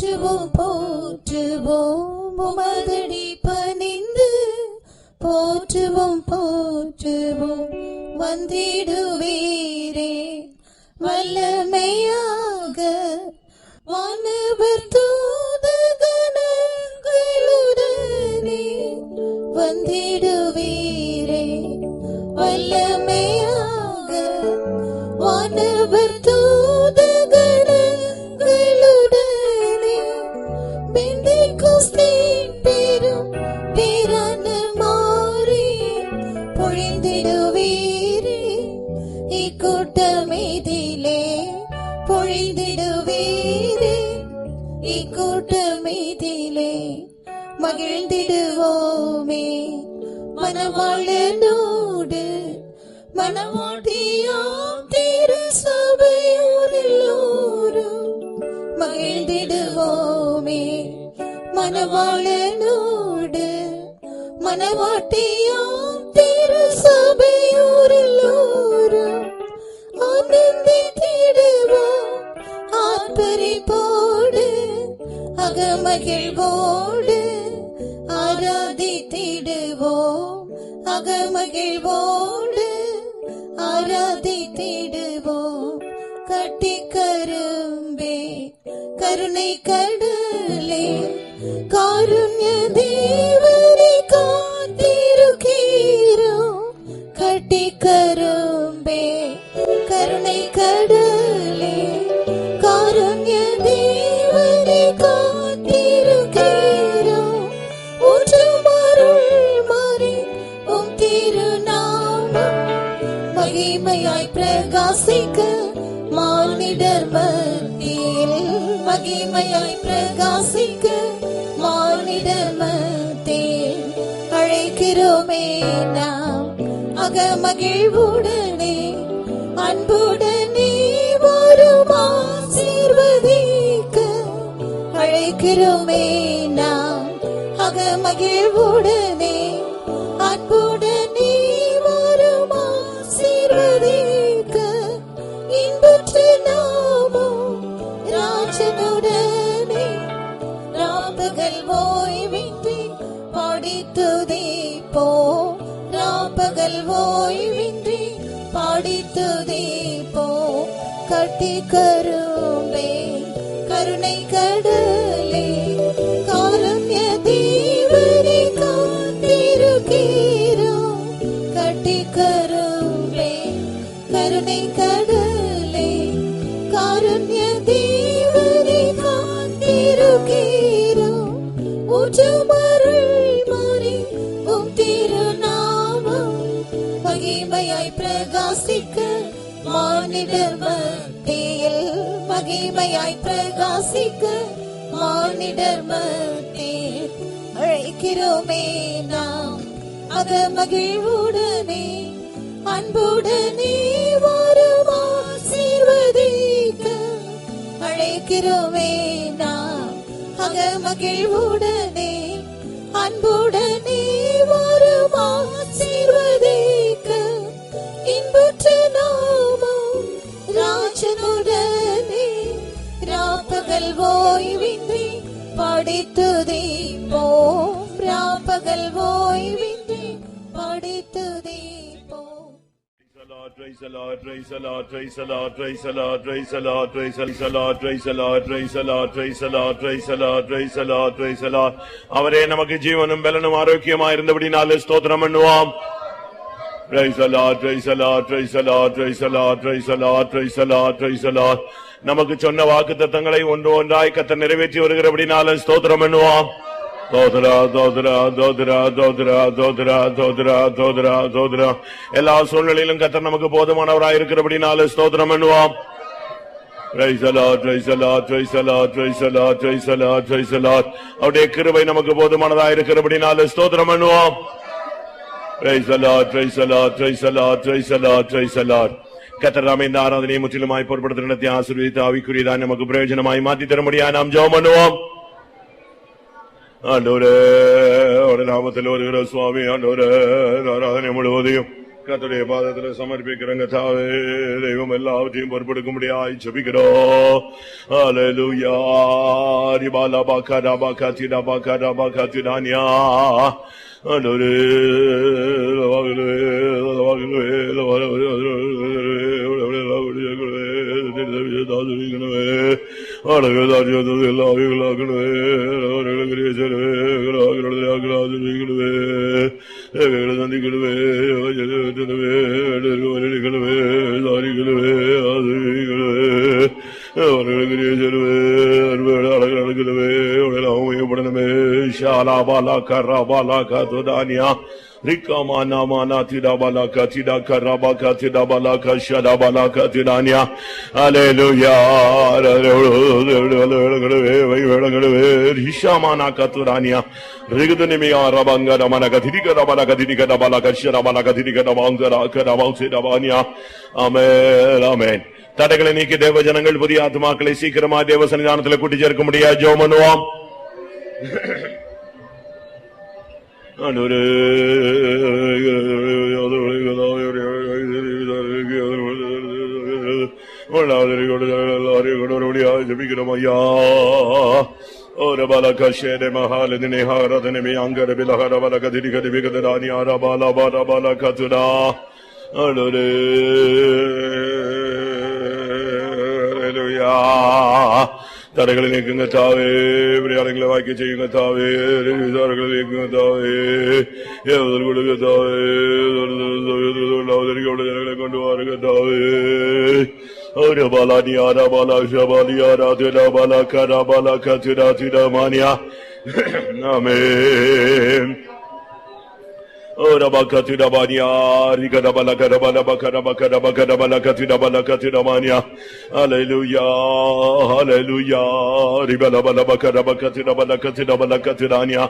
போற்றுவோம் போற்றுவோம் உமதடி பணிந்து போற்றுவோம் போற்றுவோம் வந்திடுவீரே வல்லமையாக வானவர் தூதகணங்களுடனே வந்திடுவீரே வல்லமையாக வானவர் தூதகணங்களுடனே பெந்தெகோஸ்தே பெரும் பேரான மாறி பொழிந்திடுவீரே இக்கூட்டமிதிலே பொழிந்திடுவீரே இக்கூட்டமிதிலே மகிழ்ந்திடுவோமே மனவாளனோடு மனவாட்டியாம் திரு சபையோரெல்லோரும் மகிழ்ந்திடுவோமே மனவாளனோடு மனவாட்டியாம் திரு சபையோரெல்லோரும் ஆனந்தித்திடுவோம் ஆர்ப்பரிப்போடு அகமகிழ்வோடு ஆராதித்திடுவோம் அகமகிழ்வோடு ஆராதித்திடுவோம் கட்டி கரும்பே கருணை கடலே காருண்ய தேவனை காத்திருக்கிறோம் கட்டி கரும்பே கருணை கடலே காருண்ய தேவனை காத்திருக்கிறோம் ஊற்றுமருள் மாறி உம் திருநாமம் மகிமையாய் பிரகாசிக்க மானிடர் மத்தியில் மகிமையாய் பிரகாசிக்க மானிடர் மத்தியில் அழைக்கிறோமே நாம் அகமகிழ்வுடனே அன்புடனே வரும் ஆசீர்வதிக்க அழைக்கிறோமே நாம் அகமகிழ்வுடனே அன்புடனே வரும் ஆசீர்வதிக்க இன்புற்று நாமும் ராஜனுடனே ராப்பகல் ஓய்வின்றி பாடி துதிப்போம் ராப்பகல் ஓய்வின்றி பாடி துதிப்போம் கட்டி கரும்பே கருணை கடலே காருண்ய தேவனை காத்திருக்கிறோம் கட்டி கரும்பே கருணை கடலே காருண்ய தேவனை காத்திருக்கிறோம் ஊற்றுமருள் மாறி உம் திருநாமம் மகிமையாய் பிரகாசிக்க மானிடர் மத்தியில் மகிமையாய் பிரகாசிக்க மானிடர் மத்தியில் அழைக்கிறோமே நாம் அகமகிழ்வுடனே அன்புடனே வரும் ஆசீர்வதிக்க அழைக்கிறோமே நாம் அகமகிழ்வுடனே அன்புடனே வரும் ஆசீர்வதிக்க இன்புற்று நாமும் ராஜனுடனே ராப்பகல் ஓய்வின்றி பாடி துதிப்போம் ராப்பகல் ஓய்வின்றி பாடி துதிப்போம். Praise the Lord, praise the Lord, praise the Lord, praise the Lord, praise the Lord, praise the Lord, praise the Lord, praise the Lord, praise the Lord, praise the Lord, praise the Lord, praise the Lord. அவரே நமக்கு ஜீவனும் பலனும் ஆரோக்கியமாய் இருந்தபடினாலே ஸ்தோத்திரம் பண்ணுவோம். Praise the Lord, praise the Lord, praise the Lord, praise the Lord, praise the Lord, praise the Lord, praise the Lord. நமக்கு சொன்ன வாக்குத்தத்தங்களை ஒன்று ஒன்றாய் கர்த்தர் நிறைவேற்றி வருகிறபடினாலே ஸ்தோத்திரம் பண்ணுவோம். தோத்ரா தோத்ரா தோத்ரா தோத்ரா தோத்ரா தோத்ரா தோத்ரா தோத்ரா. எல்லா சூழ்நிலையிலும் கர்த்தர் நமக்கு போதுமானவராய் இருக்கிறபடினாலே ஸ்தோத்திரம் பண்ணுவோம். Praise the Lord, praise the Lord, praise the Lord, praise the Lord, praise the Lord, praise the Lord. அவருடைய கிருபை நமக்கு போதுமானதாய் இருக்கிறபடினாலே ஸ்தோத்திரம் பண்ணுவோம். Praise the Lord, praise the Lord, praise the Lord, praise the Lord, praise the Lord. கர்த்தர் நாமே இந்த ஆராதனையை முற்றிலுமாய் பொறுப்படுத்த நடத்தி ஆசீர்வதித்து ஆவிக்குரியதாய் நமக்கு பிரயோஜனமாய் மாற்றி தரும்படியாய் நாம் ஜெபம் பண்ணுவோம். ஆண்டவரே, உடைய நாமத்தில் வருகிற சுவாமி, ஆண்டவரே, ஆராதனை முழுவதையும் கர்த்தருடைய பாதத்தில் சமர்ப்பிக்கிறங்க தாவே. தெய்வம் எல்லாவற்றையும் பொறுப்பெடுக்க முடியாது ஜெபிக்கிறோம். ஹல்லேலூயா. ரிபாலா பகரா பகதிடா பகரா பகதிடானியா. ஆண்டவரே Rikamana mana tida balaka tida karabaka tida balaka shada balaka tidania. Hallelujah. Rishamana katurania. Rigadunimia rabanga manaka tidika balaka tidika balaka shada balaka tidika bangara karabautsida bania. Amen. Amen. தடைகளை நீக்கி தேவ ஜனங்கள் புதிய ஆத்துமாக்களை சீக்கிரமா தேவ சன்னிதானத்தில் கூட்டி சேர்க்க முடியாது. ஜெபம் பண்ணுவோம். ஜெபிக்கிறோம் ஐயா. Ora balaka shere mahal dine haradne me angare bilahara balaka diri gadi bigadani ara bala bala balaka tuda. Hallelujah. தடைகளை நீக்குங்க தாவே. விளையாடுகளை வாக்கி செய்யுங்க தாவே. விசாரங்களை நீக்குங்க தாவே. ஏவுதல் கொடுங்க தாவே. ஜனங்களை கொண்டு வாருங்க தாவே. ஒரு பாலானி ஆரா பாலா ஷபாலி ஆரா திடா பாலா கரா பாலா கத்திரா திடா மானியா. ஆமென். Ora bakatida bania rigada balakada balakada bakada bakada balakatida balakatida mania. Hallelujah. Hallelujah. Ribala balakada bakatida balakatida balakatidania.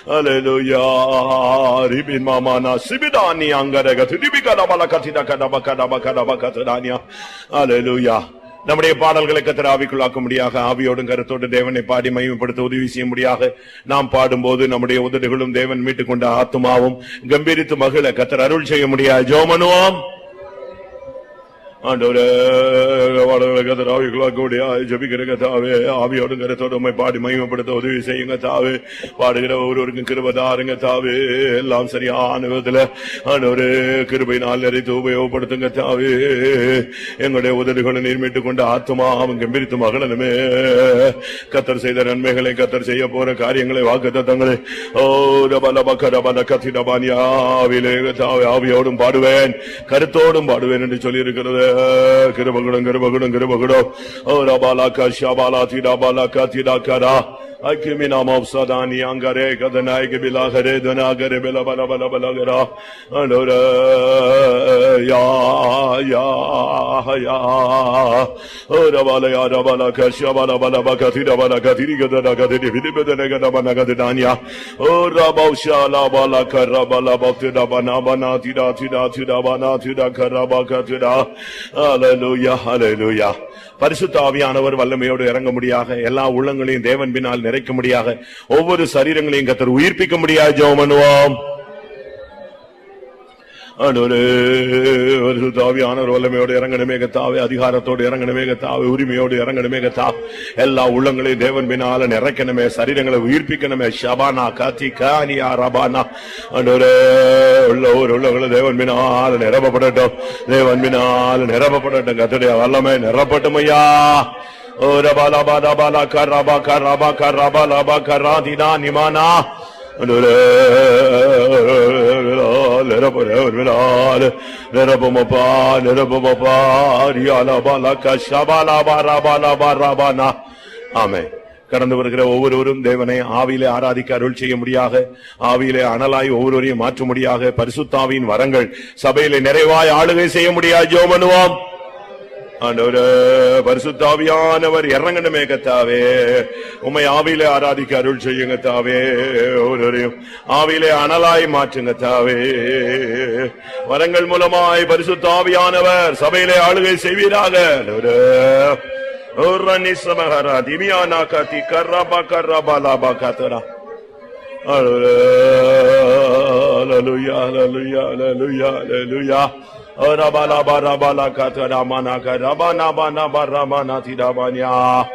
Hallelujah. Ribin mamana sibidani angaraga tidibikada balakatida kada bakada bakada bakatidania. Hallelujah. நம்முடைய பாடல்களை கர்த்தர் ஆவிக்குள்ளாக்கும்படியாக ஆவியோடும் கருத்தோடு தேவனை பாடி மகிமைப்படுத்த உதவி செய்யும்படியாக நாம் பாடும்போது நம்முடைய உதடுகளும் தேவன் மீட்டுக் கொண்ட ஆத்துமாவும் கம்பீரித்து மகிழ கர்த்தர் அருள் செய்ய முடியாது. ஜெபம் பண்ணுவோம். ஆண்டவரே கர்த்தர் ஆவிக்குள்ளாக்கும்படியா ஜெபிக்கிறங்க தாவே. ஆவியோடும் கருத்தோடு உம்மை பாடி மகிமைப்படுத்த உதவி செய்யுங்க தாவே. பாடுகிற ஒவ்வொருவருக்கும் கிருபை தாருங்க தாவே. எல்லாம் சரியான விதத்துல ஆண்டவரே கிருபையினால் நிறைத்து உபயோகப்படுத்துங்க தாவே. எங்களுடைய உதடுகளை நீர் மீட்டுக் கொண்ட ஆத்துமாவும் கம்பீரித்து மகளனுமே. கர்த்தர் செய்த நன்மைகளை கர்த்தர் செய்ய போற காரியங்களை வாக்குத்தத்தங்களை ஆவியோடும் பாடுவேன் கருத்தோடும் பாடுவேன் என்று சொல்லி இருக்கிறது. கிருபகுடம் கிருபகுடம் கிருபகுடம். ஓ ரபாலா ஷபாலா திடா பாலா திடா கரா. Akimina mavsadani angare kadanai ke bilagare danagare bela bala bala bala gara. Alora ya ya ya. Ora bala ya bala kasha bala bala bakatira bala katiri gadana gadini bidibedana gadana bana gadania. Ora baushala bala karabala baktida bana bana tida tida tida bana tida karabakatida. Hallelujah. Hallelujah. பரிசுத்த ஆவியானவர் வல்லமையோடு இறங்க முடியாக எல்லா உள்ளங்களையும் தேவன் பின்னால் நிறைக்க முடியாக ஒவ்வொரு சரீரங்களையும் கர்த்தர் உயிர்ப்பிக்க முடியாது. ஜெபம் பண்ணுவோம். பரிசுத்த ஆவியானவர் வல்லமையோடு இறங்கணுமே கர்த்தாவே. அதிகாரத்தோடு இறங்கணுமே கர்த்தாவே. உரிமையோடு இறங்கணுமே கர்த்தாவே. எல்லா உள்ளங்களையும் தேவன் பின்னால நிறைக்கணுமே. சரீரங்களை உயிர்ப்பிக்கணுமே. ஷபானா காத்தி கானியா ரபானா. உள்ளவங்களை தேவன் பின்னால நிரப்பப்படட்டும். தேவன் பின்னால நிரப்பப்படட்டும். கர்த்தருடைய வல்லமை நிரப்பட்டும் ஐயா. ஓ ரபாலா பாலா பாலா கரபா கரபா கரபா லபா கராதினா நிமானா. கடந்து வருகிற ஒவ்வொருவரும் தேவனை ஆவியிலே ஆராதிக்க அருள் செய்ய முடியாக. ஆவியிலே அனலாய் ஒவ்வொருவரையும் மாற்ற முடியாக. பரிசுத்தாவியின் வரங்கள் சபையிலே நிறைவாய் ஆளுகை செய்ய முடியாது. ஜெபம் பண்ணுவோம். ஆண்டவரே பரிசுத்தாவியானவர் இறங்கணுமே கர்த்தாவே. உம்மை ஆவியிலே ஆராதிக்க அருள் செய்யுங்க தாவே. ஒவ்வொருவரையும் ஆவியிலே அனலாய் மாற்றுங்க தாவே. வரங்கள் மூலமாய் பரிசுத்தாவியானவர் சபையிலே ஆளுகை செய்வீராக. hallelujah, hallelujah, hallelujah, hallelujah. Rabala barabala kataramana karabana bana baramana tidabanya.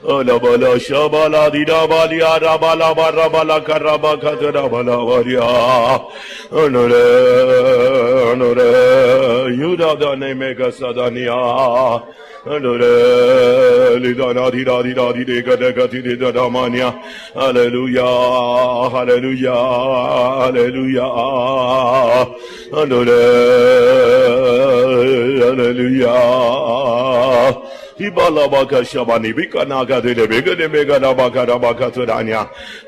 Alabala shabala didabali arabala barabala karaba katarabala varia. Anure yuda dane mega sadania. Anure lidana dida dida dide gada gati dida damania. Hallelujah, hallelujah, hallelujah. Anure hallelujah.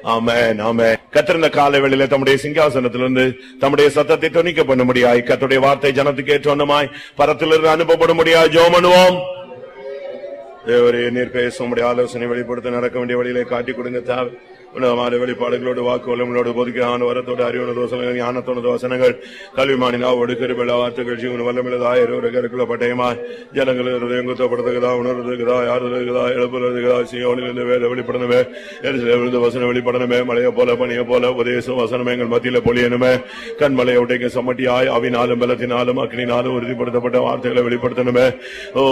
Amen, amen. கர்த்தர் காலை வேளையிலே தம்முடைய சிங்காசனத்திலிருந்து தம்முடைய சத்தத்தை தொனிக்க பண்ணும்படியாய் கர்த்தருடைய வார்த்தை ஜனத்துக்கு ஏற்றோன்னமாய் பரத்திலிருந்து அனுப்பப்படும்படியாய் ஜெபம் பண்ணுவோம். தேவரே, நீர் பேசும் ஆலோசனை வெளிப்படுத்த நடக்க வேண்டிய வழியிலே காட்டி கொடுங்க. தேவை வெளிப்பாடுகளோடு வாக்குவலங்களோடு பொதுக்கான வரத்தோடு அறிவுன தோசனங்கள் ஞானத்தோட தோசனங்கள் கல்விமானினாவோடு கிருபையுள்ள வார்த்தைகள் ஜீவன் வல்லமில்லதா இருவருக்குள்ள பட்டயமா ஜனங்கள் குத்தப்படுத்துகிறதா உணர்வுகிறதா யாருகிறதா எழுப்புறதுகிறதா சியோனிலிருந்து வேலை வெளிப்படணுமே எரிசிலிருந்து வசனம் வெளிப்படணுமே மழையை போல பனியை போல உபதேசம் வசனம் எங்கள் மத்தியில பொழியணுமே கண்மலையை உடைக்க சம்மட்டியாய் அவினாலும் பலத்தினாலும் அக்னினாலும் உறுதிப்படுத்தப்பட்ட வார்த்தைகளை வெளிப்படுத்தணுமே. ஓ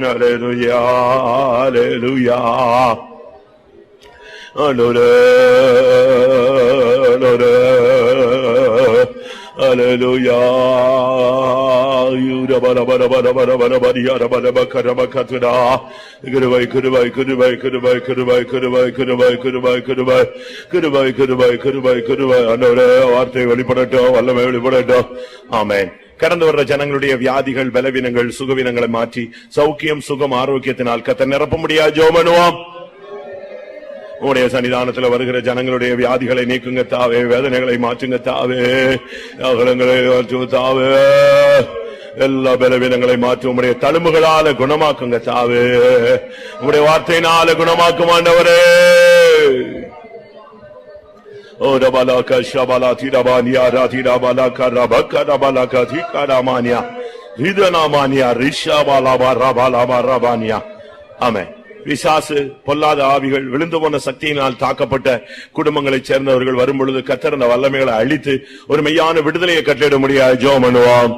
Hallelujah, hallelujah. Hallelujah. வார்த்தை வெளிப்படட்டும், வல்லமை வெளிப்படட்டும். ஆமென். கடந்து வர்ற ஜனங்களுடைய வியாதிகள் பலவீனங்கள் சுகவீனங்களை மாற்றி சௌக்கியம் சுகம் ஆரோக்கியத்தினால் கர்த்தர் நிரப்ப முடியாது. ஜெபம் பண்ணுவோம். உடைய சன்னிதானத்தில் வருகிற ஜனங்களுடைய வியாதிகளை நீக்குங்க தாவே, வேதனைகளை மாற்றுங்க தாவே, அகலங்களை தாவே, எல்லா பலவீனங்களை மாற்றி உடைய தழும்புகளால குணமாக்குங்க தாவே, உடைய வார்த்தையினால குணமாக்கும் ஆண்டவரே. Oh, the balaka shabala tirabania ratira balaka rabaka rabalaka tikaramania hidanamania rishabala barabala barabania. Amen. பிசாசு பொல்லாத ஆவிகள் விழுந்து போன சக்தியினால் தாக்கப்பட்ட குடும்பங்களைச் சேர்ந்தவர்கள் வரும்பொழுது கர்த்தர் அந்த வல்லமைகளை அழித்து ஒரு மெய்யான விடுதலையை கட்டளிட முடியாது. ஜெபம் பண்ணுவோம்.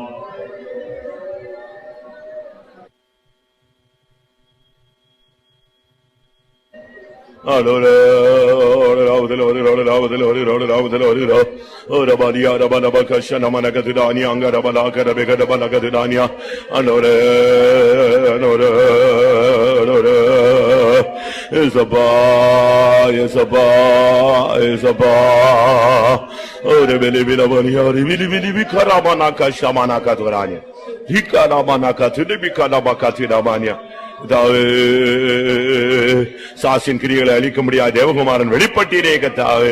சாசின் கிரிகளை அழிக்க முடியாது தேவகுமாரன் வெளிப்பட்டீரே கத்தாவே.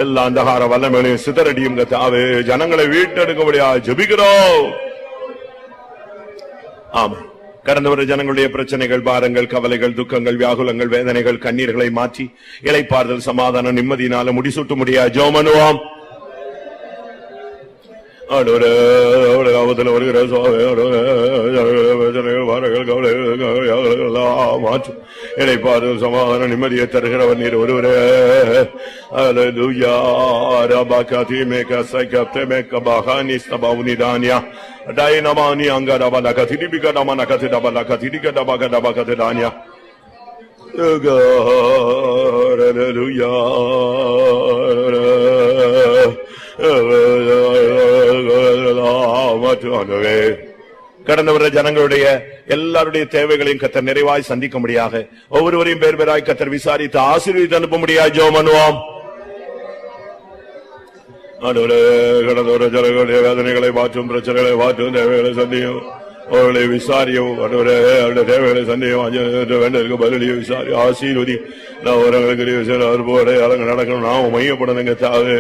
எல்லா அந்தகார வல்லமைகளையும் சிதறடியும் கத்தாவே. ஜனங்களை வீட்டெடுக்க முடியாது. ஜெபிக்கிறோம். ஆமா, கடந்த வர ஜனங்களுடைய பிரச்சனைகள் பாரங்கள் கவலைகள் துக்கங்கள் வியாகுலங்கள் வேதனைகள் கண்ணீர்களை மாற்றி இளைப்பாறுதல் சமாதானம் நிம்மதியினால முடிசூட்ட முடியாது. ஜெபம் பண்ணுவோம். இளைப்பாறுதல் சமாதானம் நிம்மதியை தருகிறவர் நீர் ஒருவரே. டைனமானி அங்கடபலக திரிபிகடமனக திடபலக திரிகடபகடபக திடானியா. கடந்த வர ஜனங்களுடைய எல்லாருடைய தேவைகளையும் கர்த்தர் நிறைவாய் சந்திக்க முடியாக ஒவ்வொருவரையும் பேர் பேராய் கர்த்தர் விசாரித்து ஆசீர்வதித்து அனுப்ப முடியாது. ஜெபம் பண்ணுவோம். ஆண்டவரே கடந்தோர ஜனங்களுடைய வேதனைகளை மாற்றும், பிரச்சனைகளை மாற்றும், தேவைகளை சந்தியும், அவர்களை விசாரியும். ஆண்டவரே அவருடைய தேவைகளை சந்தியும், வேண்டதற்கு பதிலையும் விசாரி ஆசீர்வதி. நடக்கணும், நாம மையப்படணுங்க தாவே,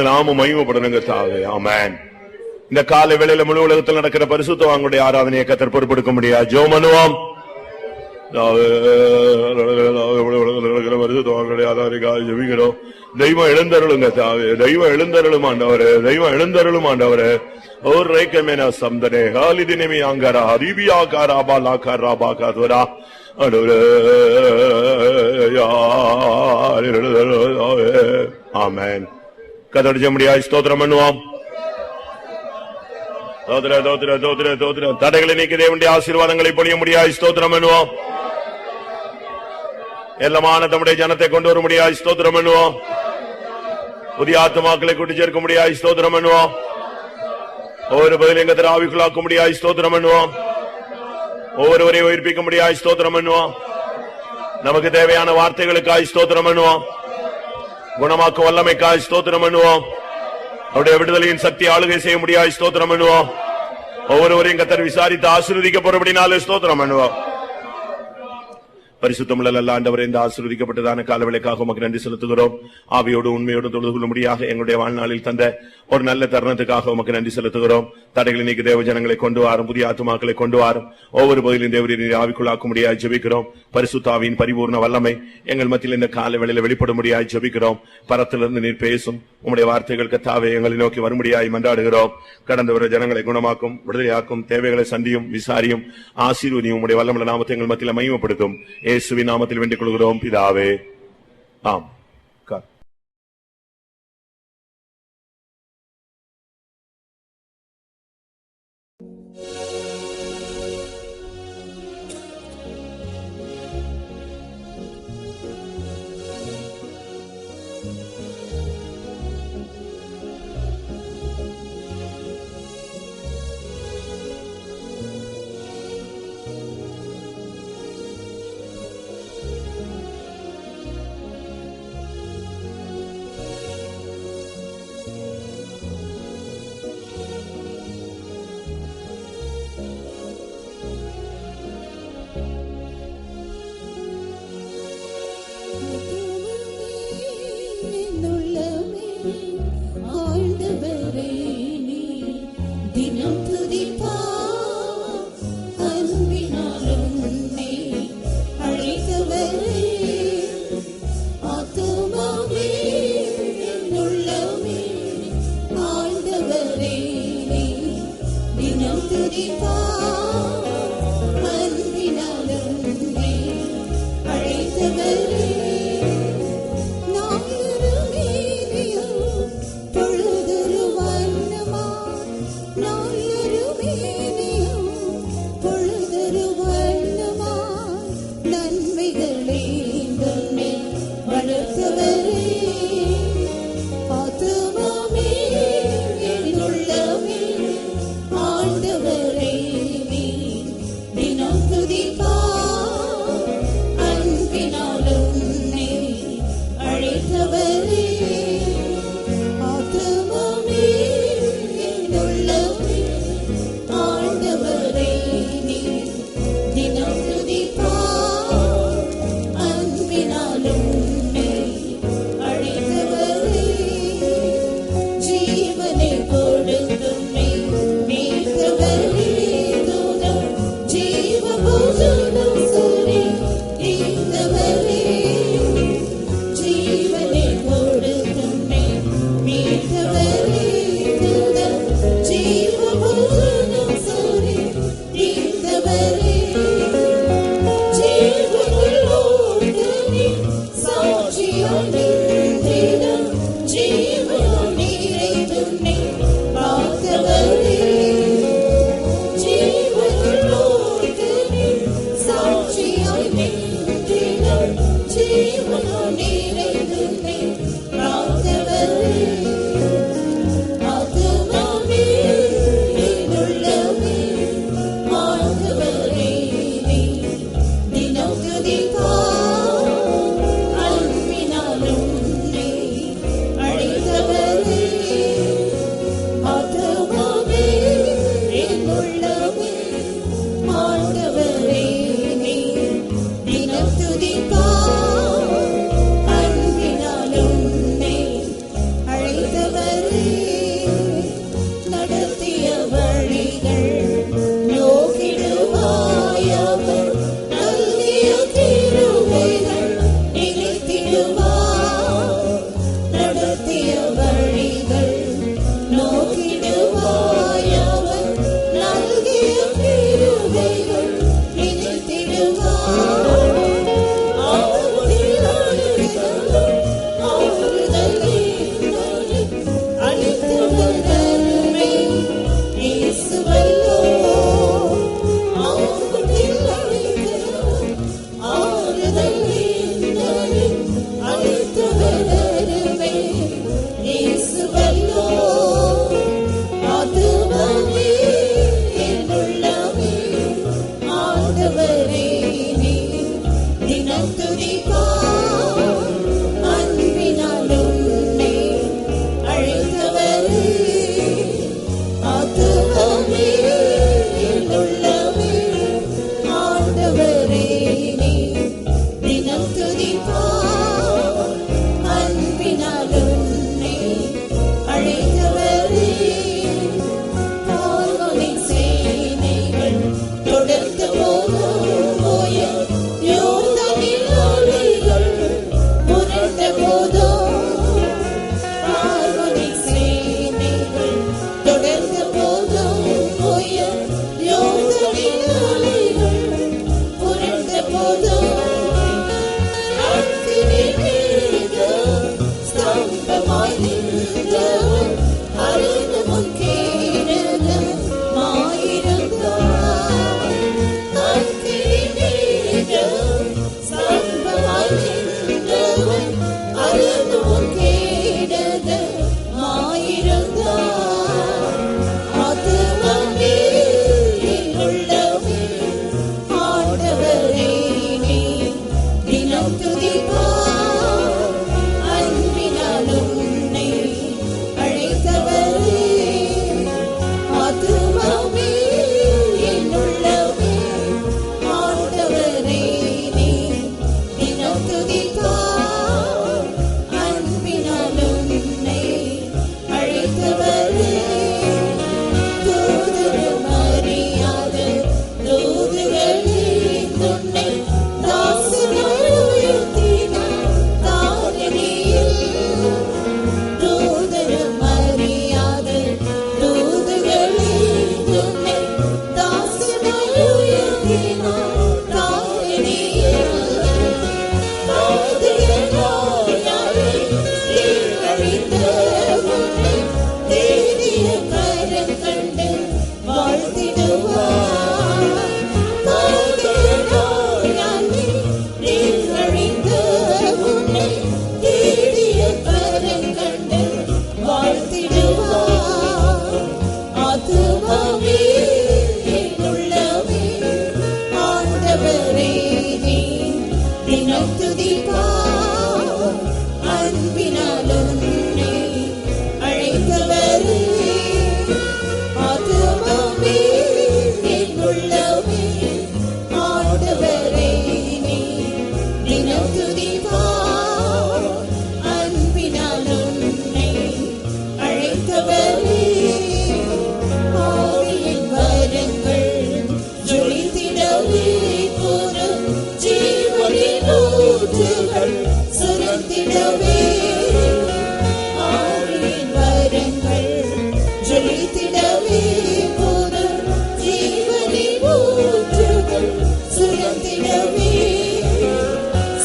நாம மையப்படணுங்க தாவே. ஆமென். இந்த காலை வேளையில முழு உலகத்தில் நடக்கிற பரிசுத்தவான்களுடைய ஆராதனையை கர்த்தர் பொறுப்பெடுக்க முடியாது. ஜெபம் பண்ணுவோம். பரிசுத்தவான்களுடைய ஆராதனைக்காக ஜெபிக்கிறோம். தெய்வம் எழுந்தருளுங்க தாவே, தெய்வம் எழுந்தருளும் ஆண்டவரே, தெய்வம் எழுந்தருளும் ஆண்டவரே. ஓர் ரேக்கமேனா சம்தனே ஹாலிதினமி அங்கரா ஹரிபியாகாரா பாலாகாரா பாகாதுரா. ஆமென். கர்த்தருடைய முடியாய் ஸ்தோத்திரம் பண்ணுவோம். தடைகளை நீக்கி தேவனுடைய ஆசீர்வாதங்களை பொழிய முடியாய் ஸ்தோத்திரம் பண்ணுவோம். எல்லாமான தம்முடைய ஜனத்தை கொண்டு வர முடியாய் ஸ்தோத்திரம் பண்ணுவோம். புதிய ஆத்துமாக்களை கூட்டி சேர்க்க முடியாய் ஸ்தோத்திரம் பண்ணுவோம். ஒவ்வொரு பதில் எங்க ஆவிக்குள்ளாக்க முடியாய் ஸ்தோத்திரம் பண்ணுவோம். ஒவ்வொருவரையும் உயிர்ப்பிக்க முடியாய் ஸ்தோத்திரம் பண்ணுவோம். நமக்கு தேவையான வார்த்தைகளுக்காய் ஸ்தோத்திரம் பண்ணுவோம். குணமாக்கும் வல்லமைக்காய் ஸ்தோத்திரம் பண்ணுவோம். அவருடைய விடுதலையின் சக்தி ஆளுகை செய்ய முடியாய் ஸ்தோத்திரம் பண்ணுவோம். ஒவ்வொருவரையும் கர்த்தர் விசாரித்து ஆசீர்வதிக்க போறபடினாலே ஸ்தோத்திரம் பண்ணுவோம். பரிசுத்தமுள்ள நல்ல ஆண்டவரே, இந்த ஆசீர்வதிக்கப்பட்டதான காலவேளைக்காக உமக்கு நன்றி செலுத்துகிறோம். ஆவியோடு உண்மையோடு தொழுது கொள்ளும்படியாக எங்களுடைய வாழ்நாளில் தந்த ஒரு நல்ல தருணத்துக்காக உமக்கு நன்றி செலுத்துகிறோம். தடைகளை நீக்கி தேவ ஜனங்களை கொண்டு வாரும், புதிய ஆத்துமாக்களை கொண்டு வாரும். ஒவ்வொரு பதிலும் தேவரீர் ஆவிக்குள்ளாக்க முடியாது ஜெபிக்கிறோம். பரிசுத்த ஆவியின் பரிபூர்ண வல்லமை எங்கள் மத்தியில் இந்த காலவேளையில வெளிப்பட முடியாது ஜெபிக்கிறோம். பரத்திலிருந்து நீர் பேசும் உம்முடைய வார்த்தைகள் கர்த்தாவே எங்களை நோக்கி வரும்படியாய் மன்றாடுகிறோம். கடந்து வர ஜனங்களை குணமாக்கும், விடுதலையாக்கும், தேவைகளை சந்தியும், விசாரியும், ஆசீர்வதியும். உம்முடைய வல்லமுள்ள நாமத்தை எங்கள் மத்தியில் மகிமைப்படுத்தும். இயேசுவின் நாமத்தில் வேண்டிக் கொள்கிறோம் பிதாவே, ஆம். பொழுதொரு வண்ணமாய் நன்மைகளை துதிப்பார். அன்பினால் உன்னை அழைத்தவரே, ஆத்துமமே என் உள்ளமே, ஆண்டவரே நீ தினம் துதிப்பார். அன்பினால் உன்னை அழைத்தவரே, பார்வோனின் சேனைகள் தொடர்ந்து போய யோர்தானின் ஆறுகள் புரண்ட போதோ, பார்வோனின் சேனைகள் தொடர்ந்து போய யோர்தானின் ஆறுகள் புரண்ட போதோ, அக்கினி மேகம் ஸ்தம்பமாய் நின்றவர் அறிந்து முன் கேடகமாயிருந்தார். அக்கினி மேகம் ஸ்தம்பமாய் நின்றவர் அறிந்து முன் கேடகமாயிருந்தார். ஆத்துமமே என் உள்ளமே, ஆண்டவரே நீ தினம் துதிப்பார். அன்பினால் உன்னை அழைத்தவரே, ஆத்துமமே என் உள்ளமே, ஆண்டவரே நீ தினம் துதிப்பார். அன்பினால் உன்னை அழைத்தவரே, தூதரும் அறியாத தூதுகளே உன்னை தாசனாய் உயர்த்தினார் தாரணியில். தூதரும் அறியாத தூதுகளே உன்னை தாசனாய் உயர்த்தினார் தாரணியில். தாதியனாயாலே நீர் அழித்த உன்னை தேடிய கரம் கண்டு வாழ்த்திடுவார். தாதியனாயாலே நீர் அழித்த உன்னை தேடிய கரம் கண்டு வாழ்த்திடுவார். ஆத்துமமே என் உள்ளமே, ஆண்டவரே நீ தினம் துதிப்பார். அன்பினால் உன்னை அழைத்தவரே, ஆத்துமமே என் உள்ளமே, ஆண்டவரே நீ தினம் துதிப்பார். அன்பினால் உன்னை அழைத்தவரே, ஆவியின் வரங்கள் ஜொலித்திடவே கூறும் ஜீவனின் ஊற்றுகள் சுரந்திடவே. ஆவியின் வரங்கள் ஜொலித்திடவே கூறும் ஜீவனின் ஊற்றுகள் சுரந்திடவே.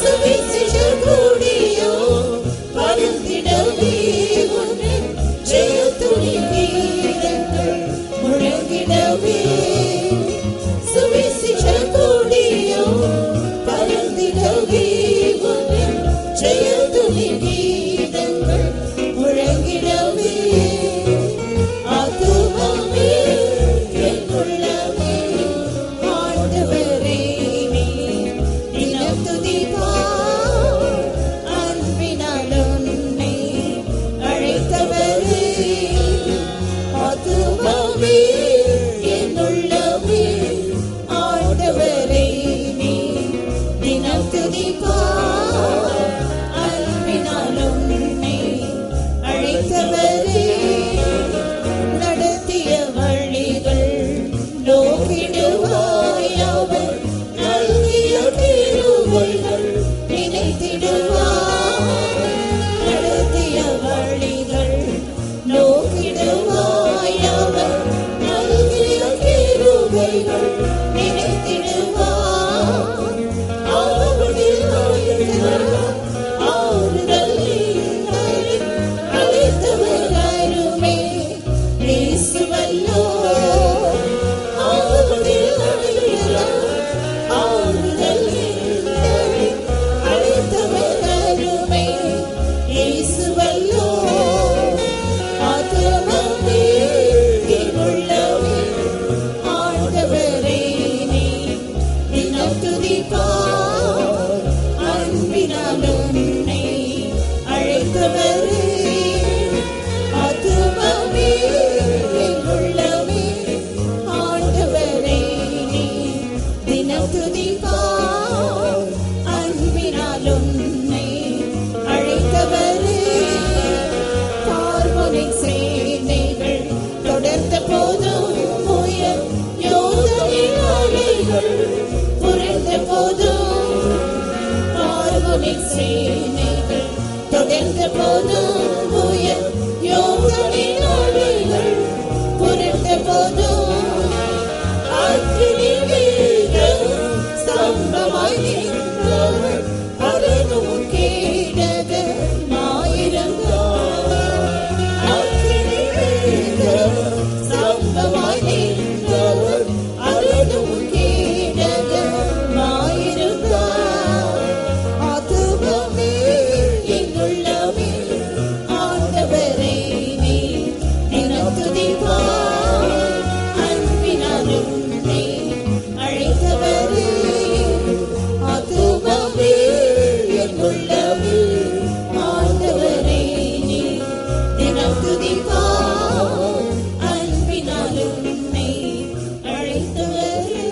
சுவிசேஷ கொடியோ பறந்திடவே உன்னை ஜெயத்துணி வீரர்கள் முழங்கிடவே. சுவிசேஷ கொடியோ பறந்திடவே உன்னை ஜெயத்துணி கீதங்கள் முழங்கிடவே. ஆத்துமமே என் உள்ளமே, ஆண்டவரே நீ தினம் துதிப்பார். அன்பினால் உன்னை அழைத்தவரே, ஆத்துமமே என் உள்ளமே, ஆண்டவரே நீ தினம் துதிப்பார். அன்பினால் உன்னை அழைத்தவரே, நடத்திய வழிகள் நோக்கிடுவாய். அவர் நல்கிய கிருபைகள் நினைத்திடுவாய். நடத்திய வழிகள் நோக்கிடுவாய். அவர் நல்கிய கிருபைகள் நினைத்திடுவாய். அவருடைய ஆறுதல் அழைத்தவர் கொள்ளவே ஆண்டவரே நீ தினம் துதிப்பார் அன்பினால் உன்னை அழைத்தவரே.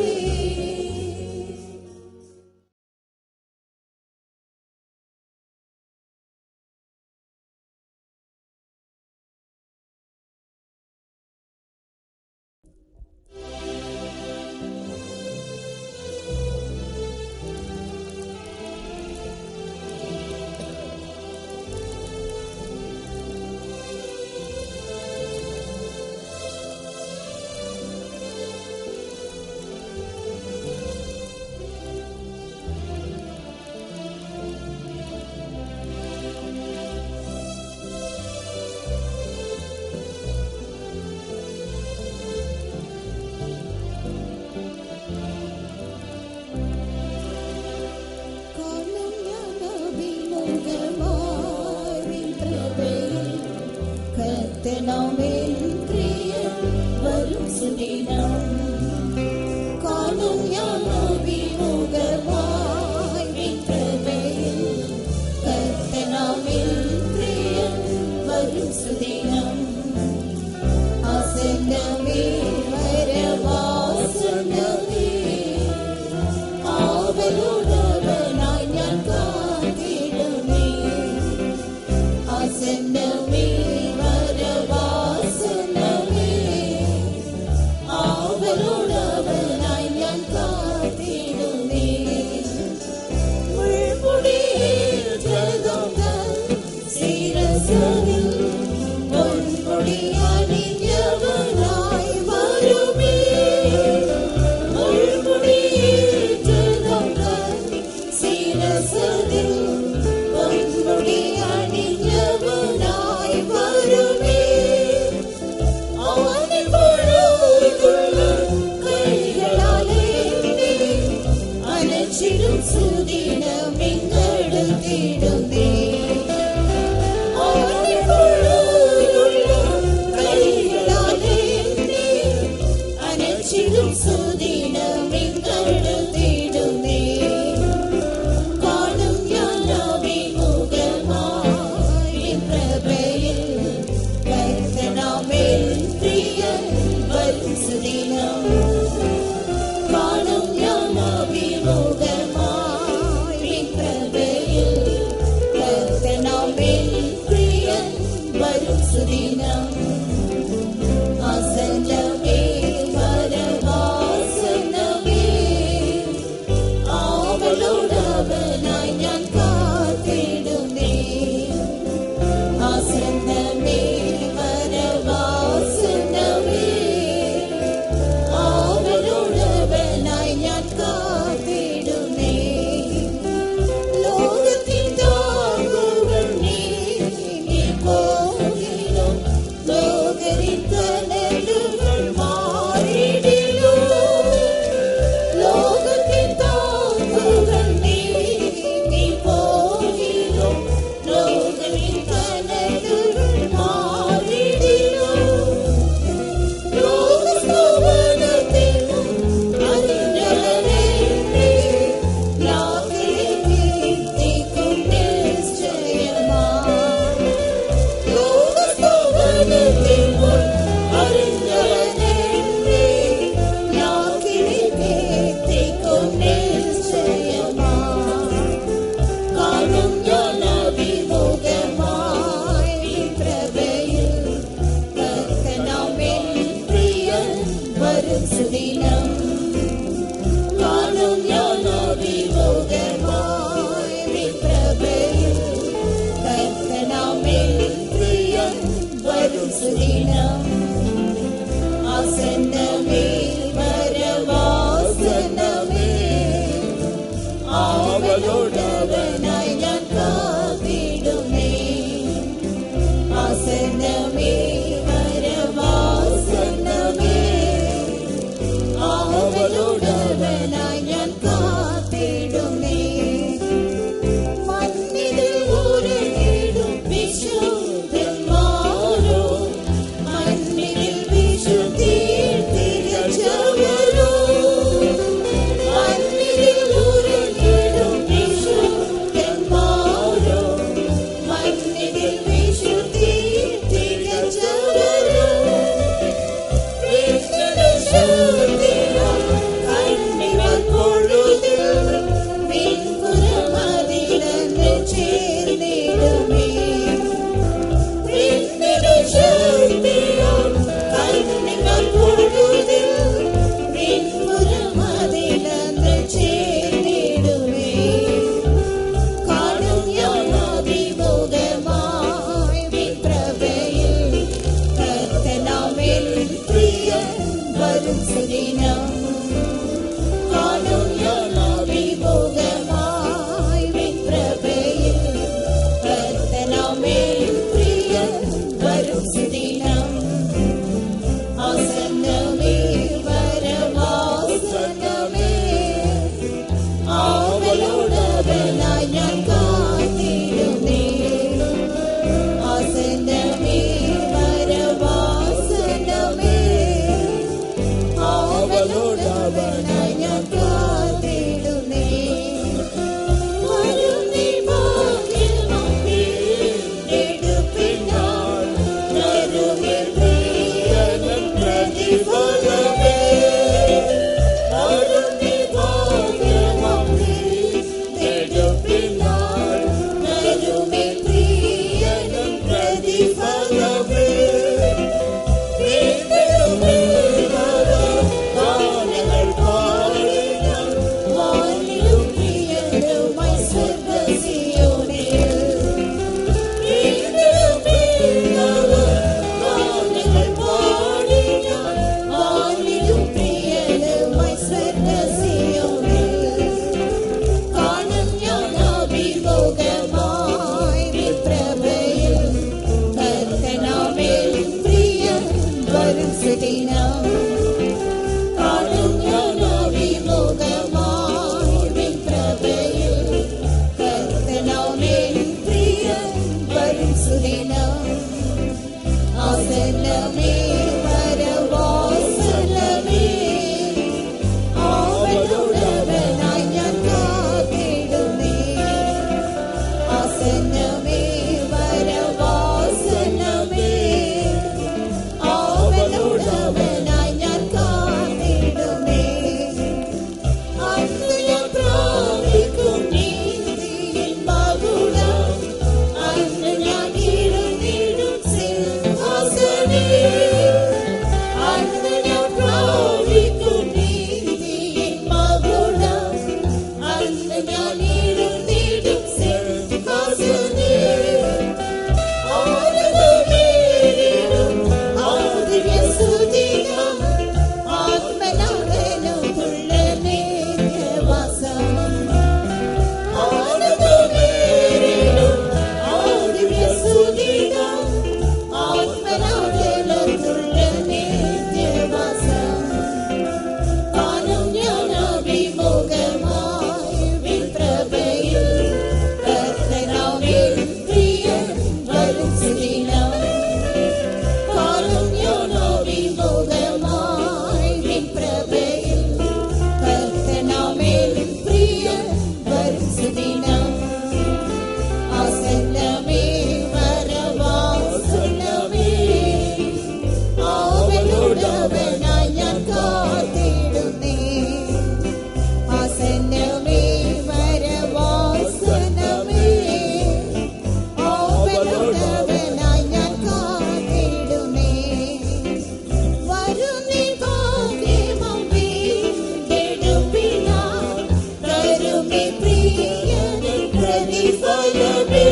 പ്രതിഫലമേ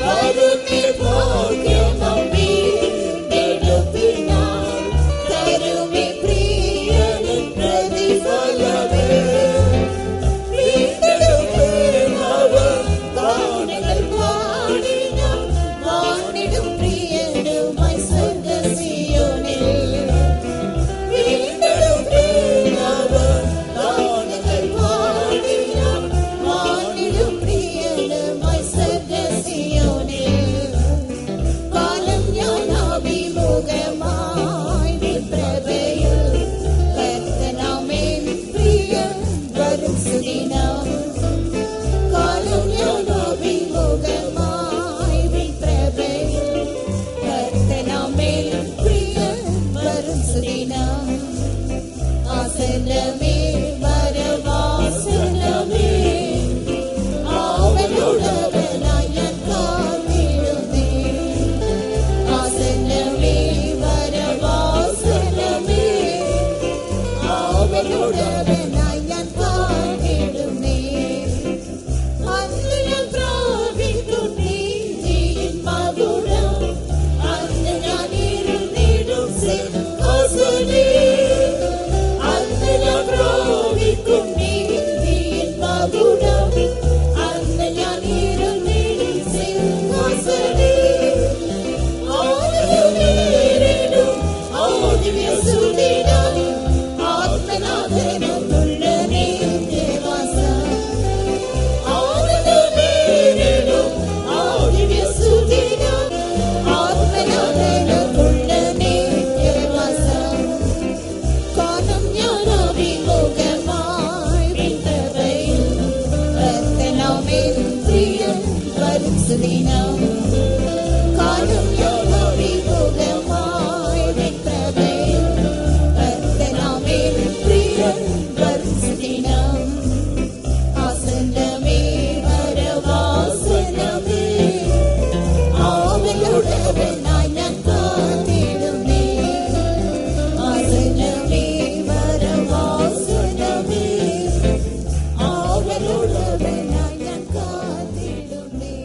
വരുന്നേ ഭാഗ്യമേ നെടുപ്പിനാൽ തരുമേ പ്രിയനിൻ പ്രതിഫലമേ വീണ്ടെടുപ്പേനവൻ ഗാനങ്ങൾ പാടിനാൻ വാണിടും പ്രിയനുമായി സ്വർഗ്ഗസിയോനിൽ വീണ്ടെടുപ്പേനവൻ ഗാനങ്ങൾ പാടിനാൻ വാണിടും പ്രിയനുമായി സ്വർഗ്ഗസിയോനിൽ കാലം ഞാൻ അഭിമുഖമായി നിൻപ്രഭയിൽ കർത്തനാമേൻ പ്രിയൻ വരും സുദിനം കാലം ഞാൻ അഭിമുഖമായി നിൻപ്രഭയിൽ കർത്തനാമേൻ പ്രിയൻ വരും സുദിനം ആസന്നമേ വരവാസന്നമേ ആവലുള്ളവനായി ഞാൻ കാത്തിടുന്നേ ആസന്നമേ വരവാസന്നമേ ആവലുള്ളവനായി ഞാൻ കാത്തിടുന്നേ അന്ന് ഞാൻ പ്രാപിക്കും നീതിയിൻ മകുടം അന്ന് ഞാൻ ഇരുന്നിടും സിംഹാസനത്തിൽ അന്ന് ഞാൻ പ്രാപിക്കും നീതിയിൻ മകുടം അന്ന് ഞാൻ ഇരുന്നിടും സിംഹാസനത്തിൽ ആദിയും നേരിടും ആദിവ്യ സുദിനം ആത്മനാഥനുള്ള നിത്യവാസം ആദിയും നേരിടും ആദിവ്യ സുദിനം ആത്മനാഥനുള്ള നിത്യവാസം കാലം ഞാൻ അഭിമുഖമായി വിട്ടവയിൽ കർത്തനാമേൻ പ്രിയൻ വരും സുദിനം കാലം ഞാൻ അഭിമുഖമായി വിട്ടവയിൽ കർത്തനാമേൻ പ്രിയൻ വരും സുദിനം ആസന്നമേ വരവാസന്നമേ ആവലുള്ളവനായി ഞാൻ കാത്തിടുന്നേ ആസന്നമേ വരവാസന്നമേ ആവലുള്ളവനായി ഞാൻ കാത്തിടുന്നേ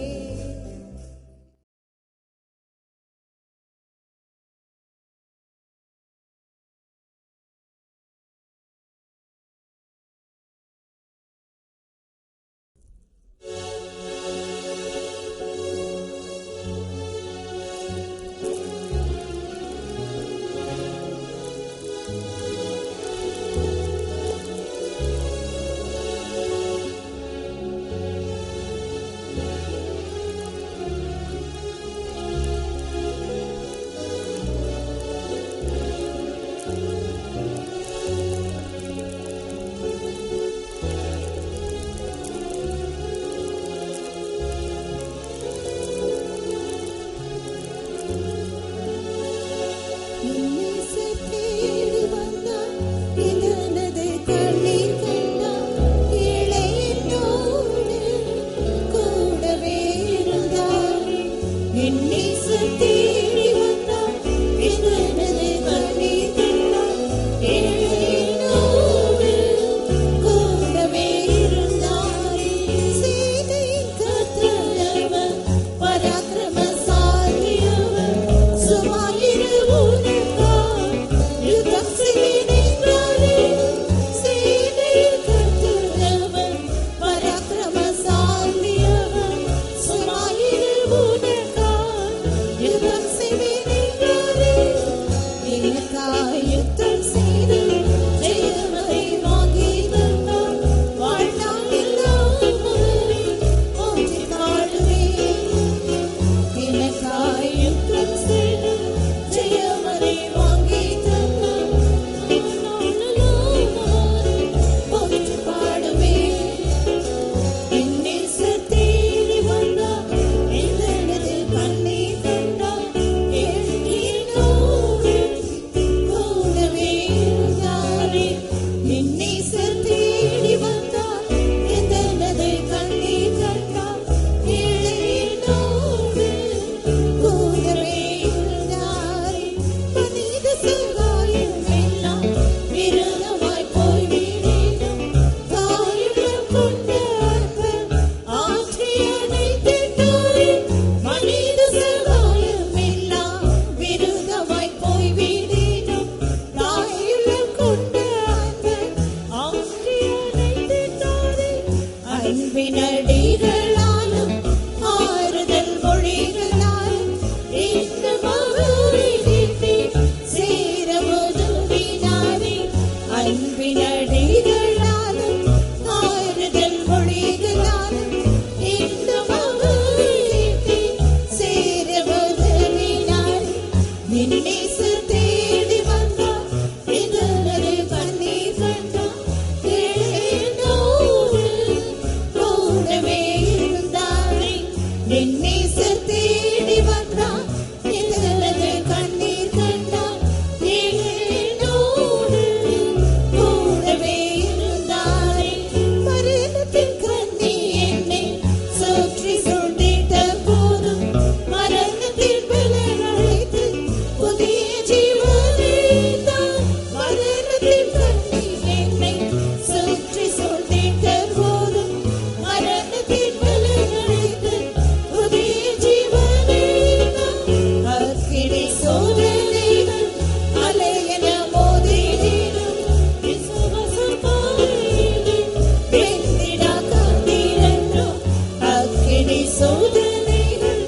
சோதனைகள்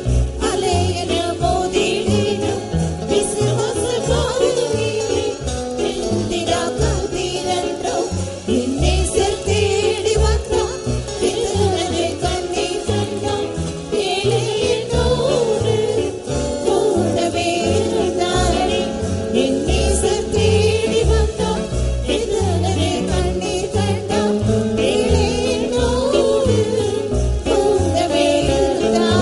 அலையென மோதிடினும் விசுவாசக்காரனே எந்திராக வீரன்றோ என் நேசர் தேடி வந்தான் எதிரனை கண்ணீர் கண்டான் ஏழை என்னோடு கூடவே இருந்தானே என் நேசர் தேடி வந்தான் எதிரனை கண்ணீர் கண்டான் ஏழை என்னோடு கூடவே இருந்தானே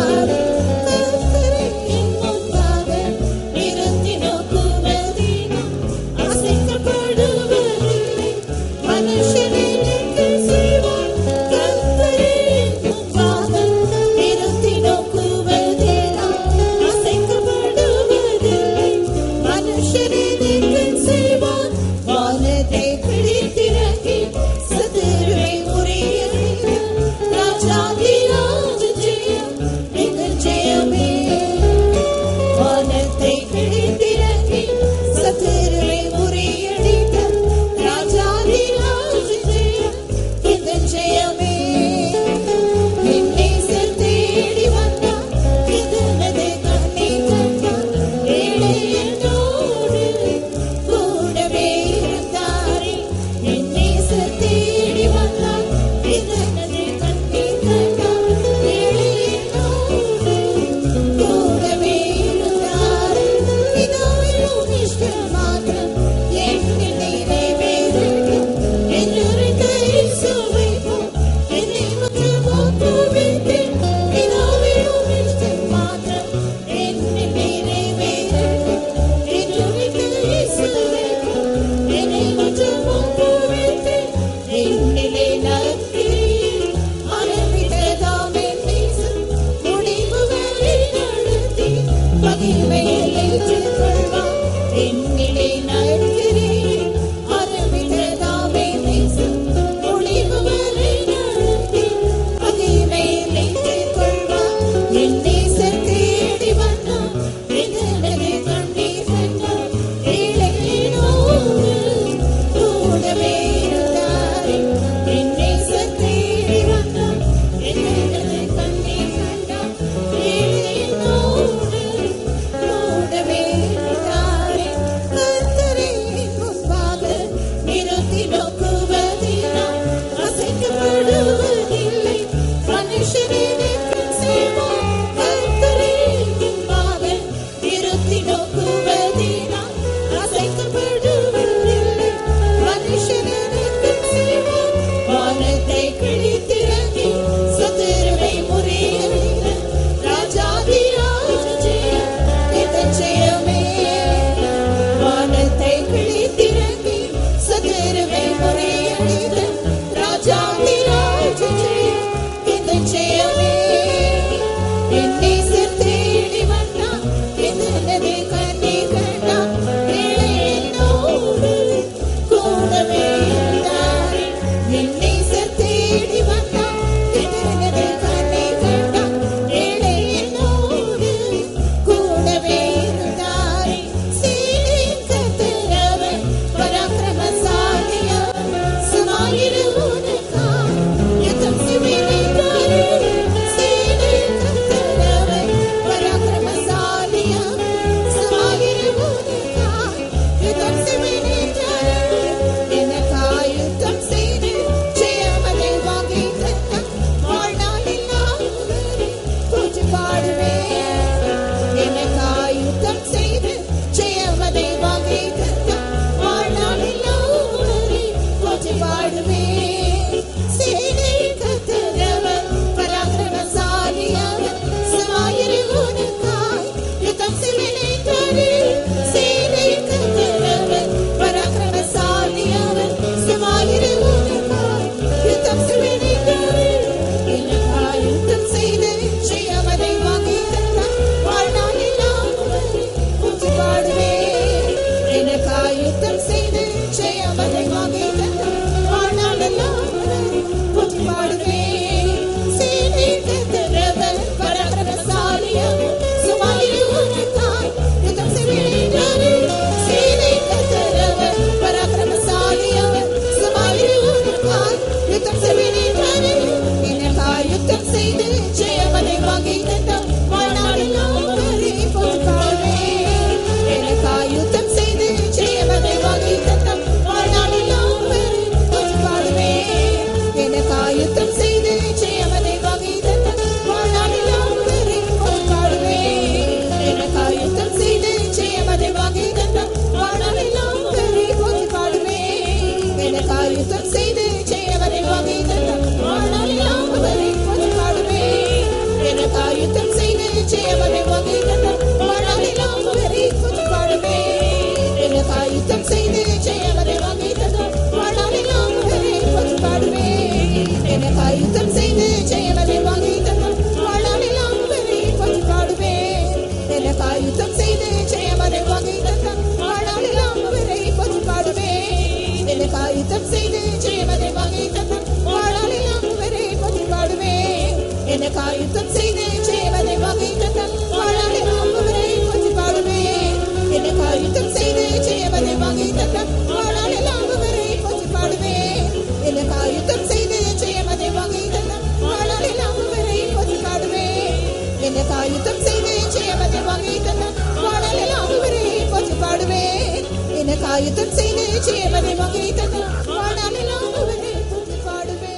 செய்து செய்வதை வகை தந்த வாழாலே நம்புவரை போற்றி பாடுவேன். எனக்கு ஆயுதம் செய்து செய்வதை வகை தந்த வாழாலே நம்புவரை போற்றி பாடுவேன். எனக்கு ஆயுதம் செய்து செய்வதை வகை தந்த வாழாலே நம்புவரை போற்றி பாடுவேன். எனக்கு ஆயுதம் செய்து செய்வதை வகை தந்த வாழாலே நம்புவரை போற்றி பாடுவேன். எனக்கு ஆயுதம் செய்து செய்வதை வகை தந்த வாழாலே நம்புவரை போற்றி பாடுவேன்.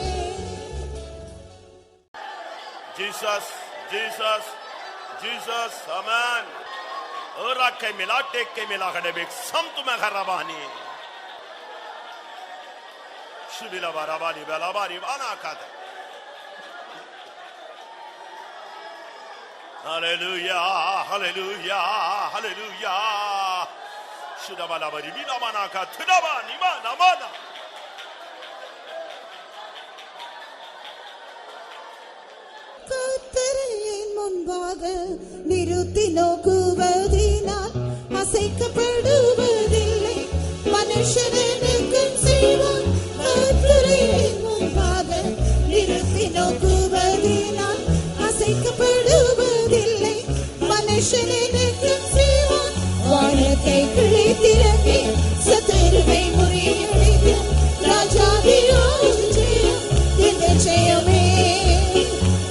Jesus, Jesus, Jesus, amen. Ora ke mila tek ke mila gadebek sam tumhe kharabani. Shubila barabani balabani bana kata. Hallelujah, hallelujah, hallelujah. Shudabala bari bina mana kata. Tudabani mana mana. கர்த்தரின் முன்பாக நிறுத்தி நோக்குவதினால் அசைக்கப்படுவதில்லை. மனுஷன் எனக்கும் செய்வான். கர்த்தரின் முன்பாக நிறுத்தி நோக்குவதினால் அசைக்கப்படுவதில்லை. மனுஷன் எனக்கும் செய்வான். வானத்தை கிழித்திறங்கி சத்துருவை முறியடித்து ராஜாதிராஜன் ஜெயம் எங்கள் ஜெயமே.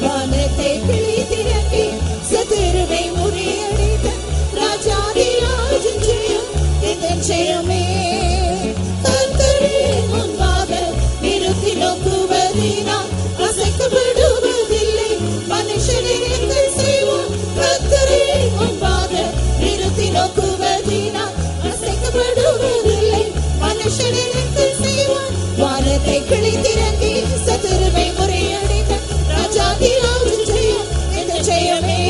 வானத்தை கிழித்திறங்கி சத்துருவை முறியடித்த ராஜாதிராஜன் ஜெயம் எங்கள் ஜெயமே. கர்த்தரின் முன்பாக நிறுத்தி நோக்குவதினால் அசைக்கப்படுவதில்லை. மனுஷன் எனக்கும் செய்வான். கர்த்தரின் முன்பாக நிறுத்தி நோக்குவதினால் அசைக்கப்படுவதில்லை. மனுஷன் எனக்கும் செய்வான். வானத்தை கிழித்திறங்கி சத்துருவை முறியடித்த ராஜாதிராஜன் ஜெயம் எங்கள் ஜெயமே.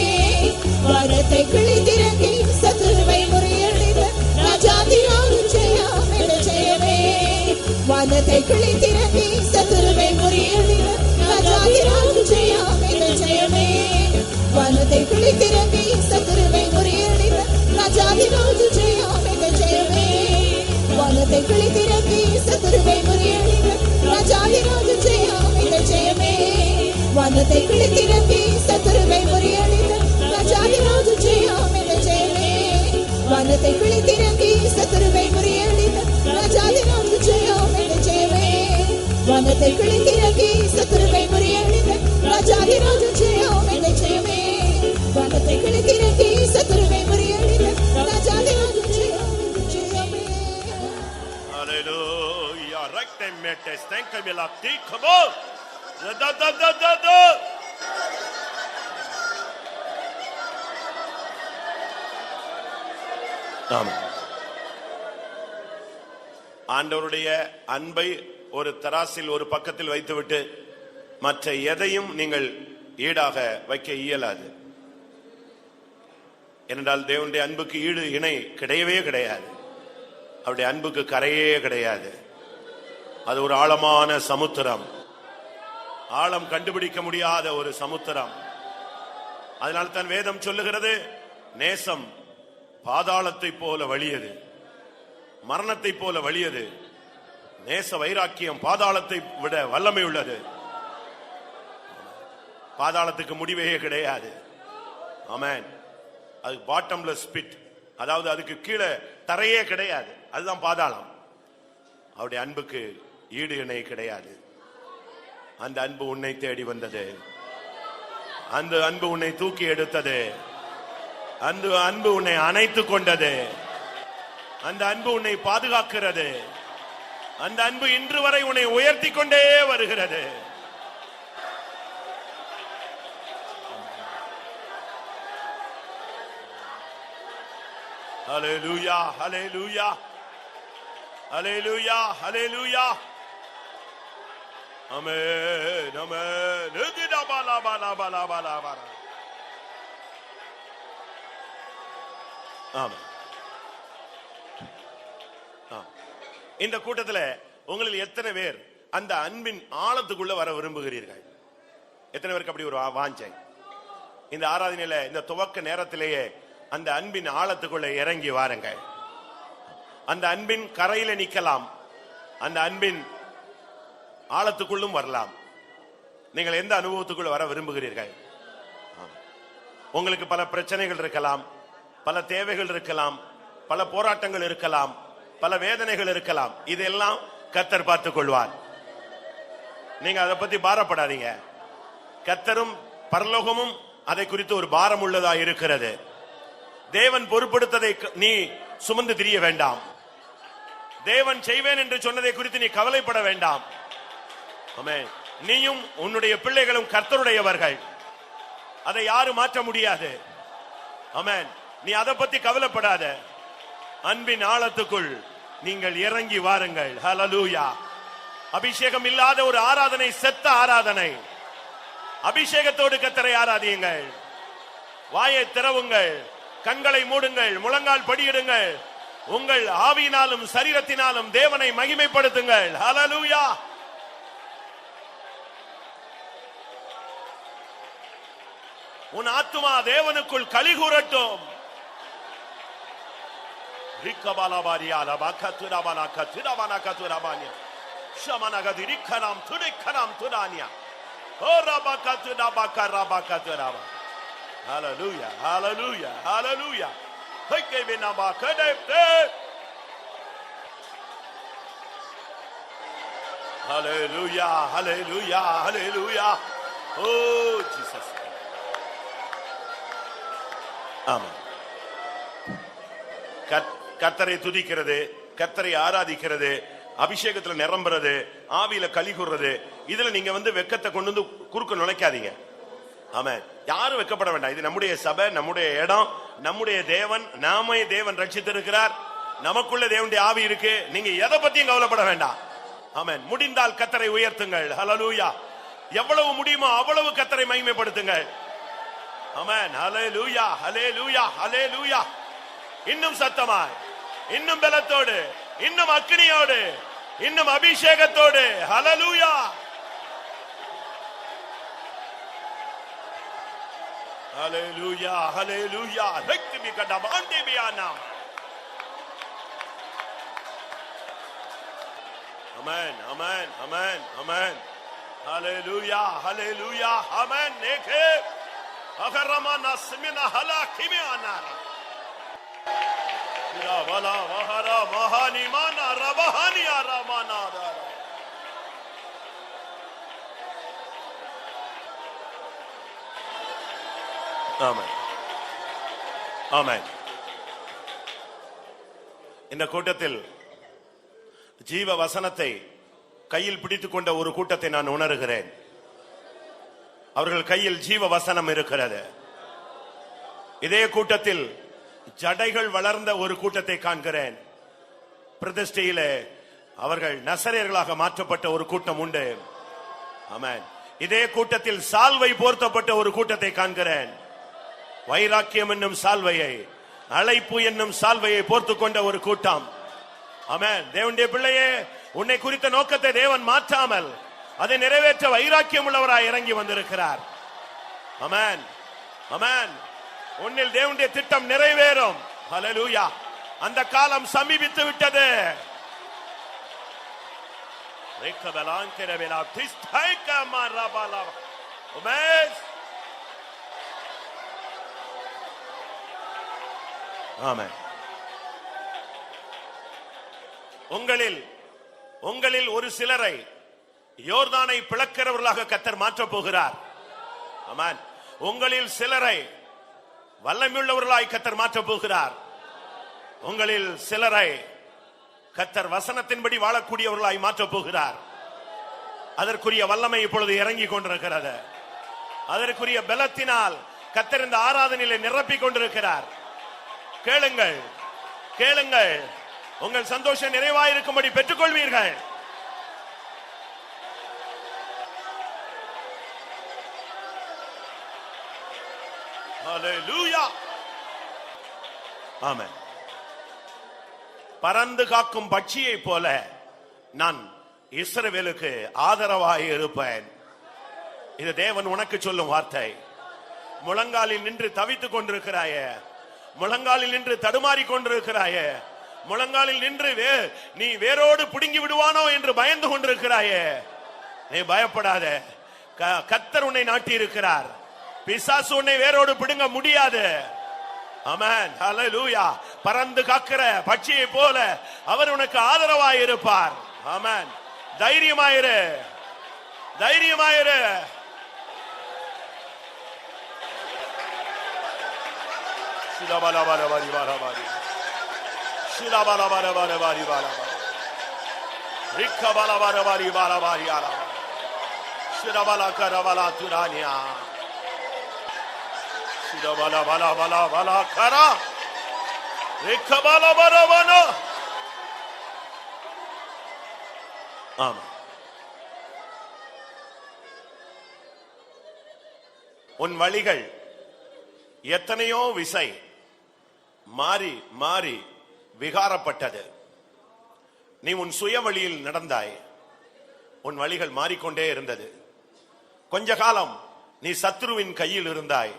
வானத்தை கிழித்திறங்கி சத்துருவை முறியடித்த ராஜாதிராஜன் ஜெயம் எங்கள் ஜெயமே. வானத்தை கிழித்திறங்கி சத்துருவை முறியடித்த ராஜாதிராஜன் ஜெயம் எங்கள் ஜெயமே. வானத்தை கிழித்திறங்கி சத்துருவை முறியடித்த ராஜாதிராஜன் ஜெயம் எங்கள் ஜெயமே. வானத்தை கிழித்திறங்கி சத்துருவை முறியடித்த ராஜாதிராஜன் ஜெயம் எங்கள் ஜெயமே. வானத்தை கிழித்திறங்கி சத்துருவை முறியடித்த ராஜாதிராஜன் ஜெயம் எங்கள் ஜெயமே. வானத்தை கிழித்திறங்கி சத்துருவை முறியடித்த ராஜாதிராஜன் ஜெயம் எங்கள் ஜெயமே. வானத்தை கிழித்திறங்கி சத்துருவை முறியடித்த ராஜாதிராஜன் ஜெயம் எங்கள் ஜெயமே. வானத்தை கிழித்திறங்கி சத்துருவை முறியடித்த ராஜாதிராஜன் ஜெயம் எங்கள் ஜெயமே. Hallelujah. Recte metes tenke mila tikmo. Da da da da da. ஆமென். ஆண்டவருடைய அன்பை ஒரு தராசில் ஒரு பக்கத்தில் வைத்துவிட்டு மற்ற எதையும் நீங்கள் ஈடாக வைக்க இயலாது. ஏனென்றால் தேவனுடைய அன்புக்கு ஈடு இணை கிடையவே கிடையாது. அவருடைய அன்புக்கு கரையே கிடையாது. அது ஒரு ஆழமான சமுத்திரம், ஆழம் கண்டுபிடிக்க முடியாத ஒரு சமுத்திரம். அதனால் தான் வேதம் சொல்லுகிறது, நேசம் பாதாளத்தை போல வலியது, மரணத்தை போல வலியது. நேச வைராக்கியம் பாதாளத்தை விட வல்லமை உள்ளது. பாதாளத்துக்கு முடிவே கிடையாது. ஆமென். அது பாட்டம்லெஸ் பிட், அதாவது அதுக்கு கீழே தரையே கிடையாது. அதுதான் பாதாளம். அவருடைய அன்புக்கு ஈடு இணை கிடையாது. அந்த அன்பு உன்னை தேடி வந்தது. அந்த அன்பு உன்னை தூக்கி எடுத்தது. அந்த அன்பு உன்னை அணைத்துக் கொண்டது. அந்த அன்பு உன்னை பாதுகாக்கிறது. அந்த அன்பு இன்று வரை உன்னை உயர்த்தி கொண்டே வருகிறது. ஹல்லேலூயா, ஹல்லேலூயா, ஹல்லேலூயா, ஹல்லேலூயா. ஆமென், ஆமென். லுதிடா பாலா பாலா பாலா பாலா பாலா. ஆமென். இந்த கூட்டத்தில் உங்களில் எத்தனை பேர் அந்த அன்பின் ஆழத்துக்குள்ள வர விரும்புகிறீர்கள்? எத்தனை பேருக்கு அப்படி ஒரு வாஞ்சை? இந்த ஆராதனையில இந்த துவக்க நேரத்திலேயே அந்த அன்பின் ஆழத்துக்குள்ள இறங்கி வாருங்க. அந்த அன்பின் கரையில நிக்கலாம், அந்த அன்பின் ஆழத்துக்குள்ளும் வரலாம். நீங்கள் எந்த அனுபவத்துக்குள்ள வர விரும்புகிறீர்கள்? உங்களுக்கு பல பிரச்சனைகள் இருக்கலாம், பல தேவைகள் இருக்கலாம், பல போராட்டங்கள் இருக்கலாம், பல வேதனைகள் இருக்கலாம். இதெல்லாம் கர்த்தர் பார்த்துக் கொள்வார். நீங்க அதை பத்தி பாரப்படாதீங்க. கர்த்தரும் பரலோகமும் அதை குறித்து ஒரு பாரம் உள்ளதா இருக்கிறது. தேவன் பொறுப்படுத்ததை நீ சுமந்து திரிய வேண்டாம். தேவன் செய்வேன் என்று சொன்னதை குறித்து நீ கவலைப்பட வேண்டாம். ஆமென். நீயும் உன்னுடைய பிள்ளைகளும் கர்த்தருடையவர்கள். அதை யாரும் மாற்ற முடியாது. ஆமென். நீ அதை பத்தி கவலைப்படாத. அன்பின் ஆழத்துக்குள் நீங்கள் இறங்கி வாருங்கள். ஹல்லேலூயா. அபிஷேகம் இல்லாத ஒரு ஆராதனை செத்த ஆராதனை. அபிஷேகத்தோடு கர்த்தரை ஆராதியுங்கள். வாயை திறவுங்கள், கண்களை மூடுங்கள், முழங்கால் படியிடுங்கள். உங்கள் ஆவியினாலும் சரீரத்தினாலும் தேவனை மகிமைப்படுத்துங்கள். ஹல்லேலூயா. உன் ஆத்துமா தேவனுக்குள் களி கூறட்டும். Hallelujah, hallelujah, hallelujah. Hallelujah, hallelujah, hallelujah. Oh Jesus. ஆமா. கர்த்தரை துதிக்கிறது, கர்த்தரை ஆராதிக்கிறது, அபிஷேகத்துல நிரம்புறது, ஆவியில களி கூறுறது, இதுல நீங்க வெக்கத்தை கொண்டு வந்து குறுக்க நுழைக்காதீங்க. ஆமென். யாரும் வெக்கப்பட வேண்டாம். இது நம்முடைய சபை, நம்முடைய இடம், நம்முடைய தேவன், நாமே தேவன் ரட்சித்திருக்கிறார். நமக்குள்ள தேவனுடைய ஆவி இருக்கு. நீங்க எதை பத்தியும் கவலைப்பட வேண்டாம். ஆமென். முடிந்தால் கர்த்தரை உயர்த்துங்கள். ஹல்லேலூயா. எவ்வளவு முடியுமோ அவ்வளவு கர்த்தரை மகிமைப்படுத்துங்கள். ஆமென். ஹல்லேலூயா, ஹல்லேலூயா, ஹல்லேலூயா. இன்னும் சத்தமாய், இன்னும் பலத்தோடு, இன்னும் அக்கினியோடு, இன்னும் அபிஷேகத்தோடு. ஹல்லேலூயா. ஹல்லேலூயா, ஹல்லேலூயா. ரெக்திபி கடபாண்டே பியானா. ஆமென், ஆமென், ஆமென், ஆமென். ஹல்லேலூயா, ஹல்லேலூயா. ஆமென். நேகே அகரமானா சிமினா ஹலா கிமியானா. Wala wahara mahani mana rabahani aramana. Amen. Amen. இந்த கூட்டத்தில் ஜீவ வசனத்தை கையில் பிடித்துக் கொண்ட ஒரு கூட்டத்தை நான் உணர்கிறேன். அவர்கள் கையில் ஜீவ வசனம் இருக்கிறது. இதே கூட்டத்தில் ஜடைகள் வளர்ந்த ஒரு கூட்டத்தை காண்கிறேன். பிரதிஷ்டையிலே அவர்கள் நசரேயர்களாக மாற்றப்பட்ட ஒரு கூட்டம் உண்டு. ஆமென். இதே கூட்டத்தில் சால்வை போர்த்தப்பட்ட ஒரு கூட்டத்தை காண்கிறேன். வைராக்கியம் என்னும் சால்வையை, அழைப்பு என்னும் சால்வையை போர்த்துக் கொண்ட ஒரு கூட்டம். ஆமென். தேவனுடைய பிள்ளையே, உன்னை குறித்த நோக்கத்தை தேவன் மாற்றாமல் அதை நிறைவேற்ற வைராக்கியம் உள்ளவராய் இறங்கி வந்திருக்கிறார். ஆமென், ஆமென். உன்னில் தேவனுடைய திட்டம் நிறைவேறும். ஹல்லேலூயா. அந்த காலம் சமீபித்து விட்டது. ஆமென். உங்களில் ஒரு சிலரை யோர்தானை பிளக்கிறவர்களாக கர்த்தர் மாற்றப் போகிறார். ஆமென். உங்களில் சிலரை வல்லமையுள்ளவர்களாய் கர்த்தர் மாற்றப் போகிறார். உங்களில் சிலரை கர்த்தர் வசனத்தின்படி வாழக்கூடியவர்களாய் மாற்றப் போகிறார். அதற்குரிய வல்லமை இப்பொழுது இறங்கி கொண்டிருக்கிறது. அதற்குரிய பலத்தினால் கர்த்தர் இந்த ஆராதனையிலே நிரப்பிக் கொண்டிருக்கிறார். கேளுங்கள், கேளுங்கள். உங்கள் சந்தோஷம் நிறைவாயிருக்கும்படி பெற்றுக்கொள்வீர்கள். ஹல்லேலூயா. ஆமென். பறந்து காக்கும் பட்சியை போல நான் இஸ்ரவேலுக்கு ஆதரவாய் இருப்பேன். இது தேவன் உனக்கு சொல்லும் வார்த்தை. முழங்காலில் நின்று தவித்துக் கொண்டிருக்கிறாயே, முழங்காலில் நின்று தடுமாறி கொண்டிருக்கிறாயே, முழங்காலில் நின்று நீ வேரோடு பிடுங்கி விடுவானோ என்று பயந்து கொண்டிருக்கிறாயே, நீ பயப்படாத. கர்த்தர் உன்னை நாட்டி இருக்கிறார். பிசாசு உன்னை வேரோடு பிடுங்க முடியாது. ஆமென், ஹல்லேலூயா. பறந்து காக்கிற பட்சியை போல அவர் உனக்கு ஆதரவாய் இருப்பார். ஆமென். தைரியமாயிரு, தைரியமாயிரு. சிலபலபலபரி வரபரி, சிலபலபலபலபரி வரபரி, ரிக்கபலபலபரி வரபரி அரபரி, சிலபலகரபல துரானியா, சிலபலபலபலபலகர, ரிக்கபலபலபல. ஆமா, உன் வழிகள் எத்தனையோ விசை மாறி மாறி விகாரப்பட்டது. நீ உன் சுய வழியில் நடந்தாய், உன் வழிகள் மாறிக்கொண்டே இருந்தது. கொஞ்ச காலம் நீ சத்ருவின் கையில் இருந்தாய்,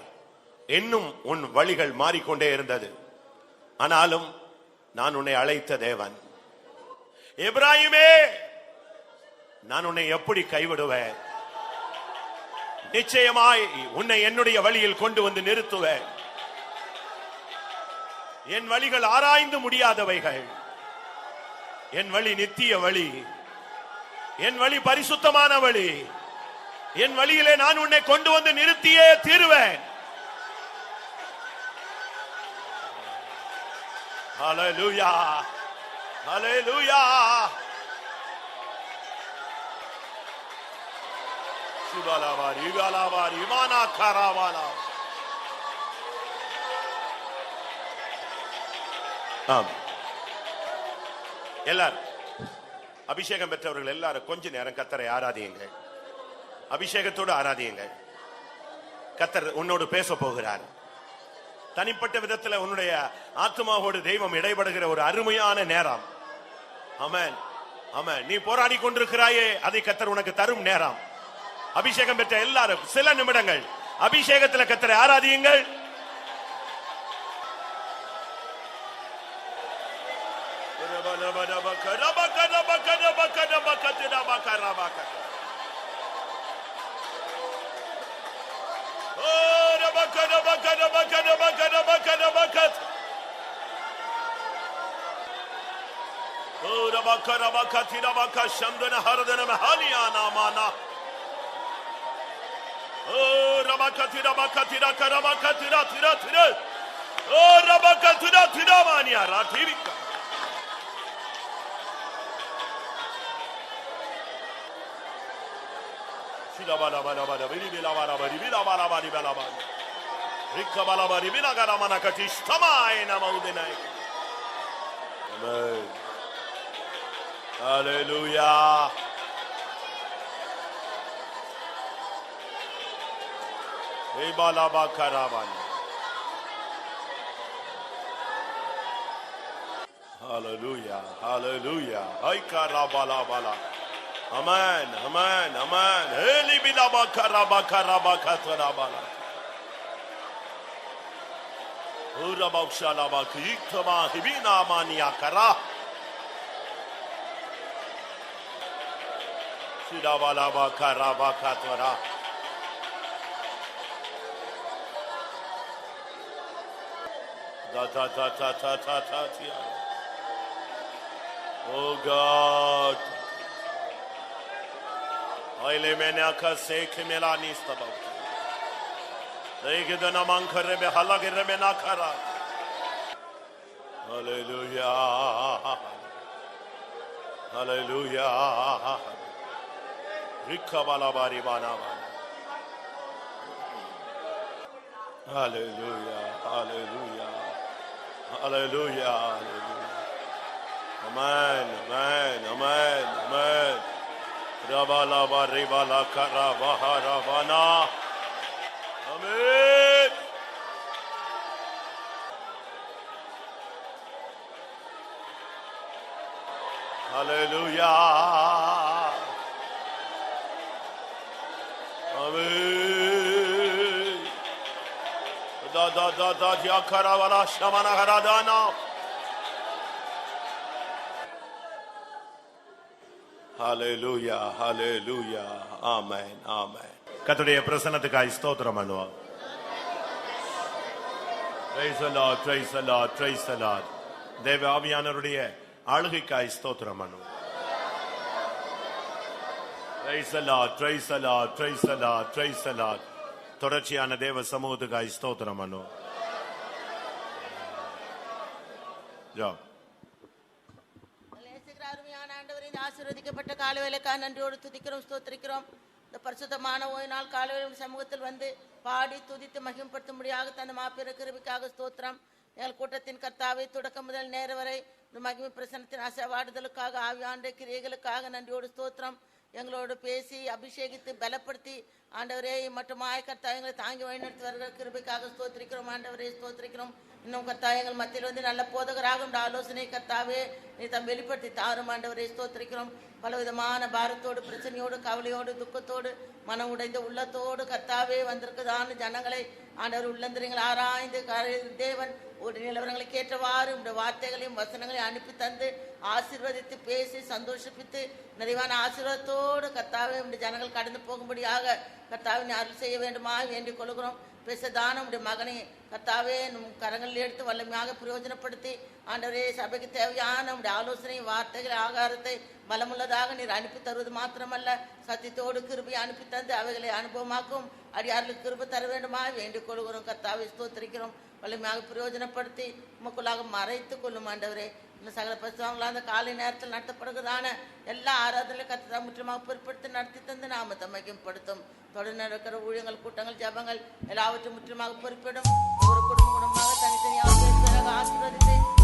இன்னும் உன் வழிகள் மாறிக்கொண்டே இருந்தது. ஆனாலும் நான் உன்னை அழைத்த தேவன். எபிராயிமே, நான் உன்னை எப்படி கைவிடுவேன்? நிச்சயமாய் உன்னை என்னுடைய வழியில் கொண்டு வந்து நிறுத்துவேன். என் வழிகள் ஆராய்ந்து முடியாதவைகள். என் வழி நித்திய வழி, என் வழி பரிசுத்தமான வழி. என் வழியிலே நான் உன்னை கொண்டு வந்து நிறுத்தியே தீருவேன். ஹல்லேலூயா, ஹல்லேலூயா. சிவலாவாரி வாலாவாரி மானா கராவாலா. எல்லாரும் அபிஷேகம் பெற்றவர்கள் எல்லாரும் கொஞ்ச நேரம் கர்த்தரை ஆராதியுங்கள். அபிஷேகத்தோடு ஆராதியுங்கள். கர்த்தர் உன்னோடு பேச போகிறார். தனிப்பட்ட விதத்தில் உன்னுடைய ஆத்மாவோடு தெய்வம் இடைபடுகிற ஒரு அருமையான நேரம். ஆமென், ஆமென். நீ போராடி கொண்டிருக்கிறாயே, அதை கர்த்தர் உனக்கு தரும் நேரம். அபிஷேகம் பெற்ற எல்லாரும் சில நிமிடங்கள் அபிஷேகத்தில் கர்த்தரை ஆராதியுங்கள். Hallelujah. Hallelujah, hallelujah. Amen, amen, amen. Oh God, hallelujah, hallelujah. Hallelujah, hallelujah, hallelujah, hallelujah. Amen, amen, amen, amen. Rabalaba ribala karabaharavana. Amen. Hallelujah. Amen. Da da da da ya karavala shamana haradana. Hallelujah, hallelujah. Amen, amen. கர்த்தருடைய பிரசன்னத்துக்காய் ஸ்தோத்திரம் பண்ணுவோம். Praise the Lord, praise the Lord, praise the Lord. தேவ ஆவியானவருடைய ஆளுகைக்காய் ஸ்தோத்திரம் பண்ணுவோம். Praise the Lord, praise the Lord, praise the Lord, praise the Lord. தொடர்ச்சியான தேவ சமூகத்துக்காய் ஸ்தோத்திரம் பண்ணுவோம். அருமையான ஆண்டவரே, இந்த ஆசீர்வதிக்கப்பட்ட காலவேளைக்காக நன்றியோடு துதிக்கிறோம், ஸ்தோத்திரிக்கிறோம். இந்த பரிசுத்தமான ஓய்வு நாள் காலவேளை சமூகத்தில் வந்து பாடி துதித்து மகிமைப்படுத்தும்படியாக தந்த மாபெரும் கிருபைக்காக ஸ்தோத்திரம். எங்கள் கூட்டத்தின் கர்த்தாவை தொடக்கம் முதல் நேர வரை இந்த மகிமை பிரசனத்தின் அசைவாடுதலுக்காக ஆவியாண்ட கிரியைகளுக்காக நன்றியோடு ஸ்தோத்திரம். எங்களோடு பேசி அபிஷேகித்து பலப்படுத்தி ஆண்டவரே மற்றும் கர்த்தாவை எங்களை தாங்கி வழிநடத்தி வருகிற கிருபைக்காக ஸ்தோத்திரிக்கிறோம். ஆண்டவரே ஸ்தோத்திரிக்கிறோம். இன்னும் கர்த்தாவை எங்கள் மத்தியில் வந்து நல்ல போதகராக உள்ள ஆலோசனை கர்த்தாவே நீ தம் வெளிப்படுத்தி தாரும். ஆண்டவரே ஸ்தோத்திரிக்கிறோம். பலவிதமான பாரத்தோடு பிரச்சனையோடு கவலையோடு துக்கத்தோடு மனம் உடைந்த உள்ளத்தோடு கர்த்தாவே வந்திருக்குதான ஜனங்களை ஆண்டவர் உள்ளந்திரங்கள் ஆராய்ந்து தேவன் ஒரு நிலவரங்களுக்கு ஏற்றவாறு உடைய வார்த்தைகளையும் வசனங்களையும் அனுப்பி தந்து ஆசீர்வதித்து பேசி சந்தோஷிப்பித்து நிறைவான ஆசீர்வாதத்தோடு கர்த்தாவே உடைய ஜனங்கள் கடந்து போகும்படியாக கர்த்தாவை அருள் செய்ய வேண்டுமா வேண்டிக் கொள்கிறோம். பேசதான உடைய மகனை கர்த்தாவே கரங்களில் எடுத்து வல்லமையாக பிரயோஜனப்படுத்தி ஆண்டவரே சபைக்கு தேவையான உடைய ஆலோசனை வார்த்தைகள் ஆகாரத்தை பலமுள்ளதாக நீர் அனுப்பி தருவது மாத்திரமல்ல சத்தியத்தோடு கிருபை அனுப்பி தந்து அவைகளை அனுபவமாக்கும் அடியார்களுக்கு கிருபை தர வேண்டுமா வேண்டிக் கொள்கிறோம். கர்த்தாவை ஸ்தோத்திரிக்கிறோம். வலிமையாக பிரயோஜனப்படுத்தி உமக்குள்ளாக மறைத்து கொள்ளும் ஆண்டவரே. இன்னும் சகல பசுவாங்களா அந்த காலை நேரத்தில் நடத்தப்படுகிறதான எல்லா ஆராதனையும் கர்த்தரை முற்றிலுமாக பொருட்படுத்தி நடத்தி தந்து நாமத்தை மகிமைப்படுத்தும். தொடர்ந்து நடக்கிற ஊழியங்கள் கூட்டங்கள் ஜபங்கள் எல்லாவற்றையும் முற்றிலுமாக பொறுப்பிடும். ஒரு குடும்பமாக தனித்தனியாக ஆசீர்வதித்து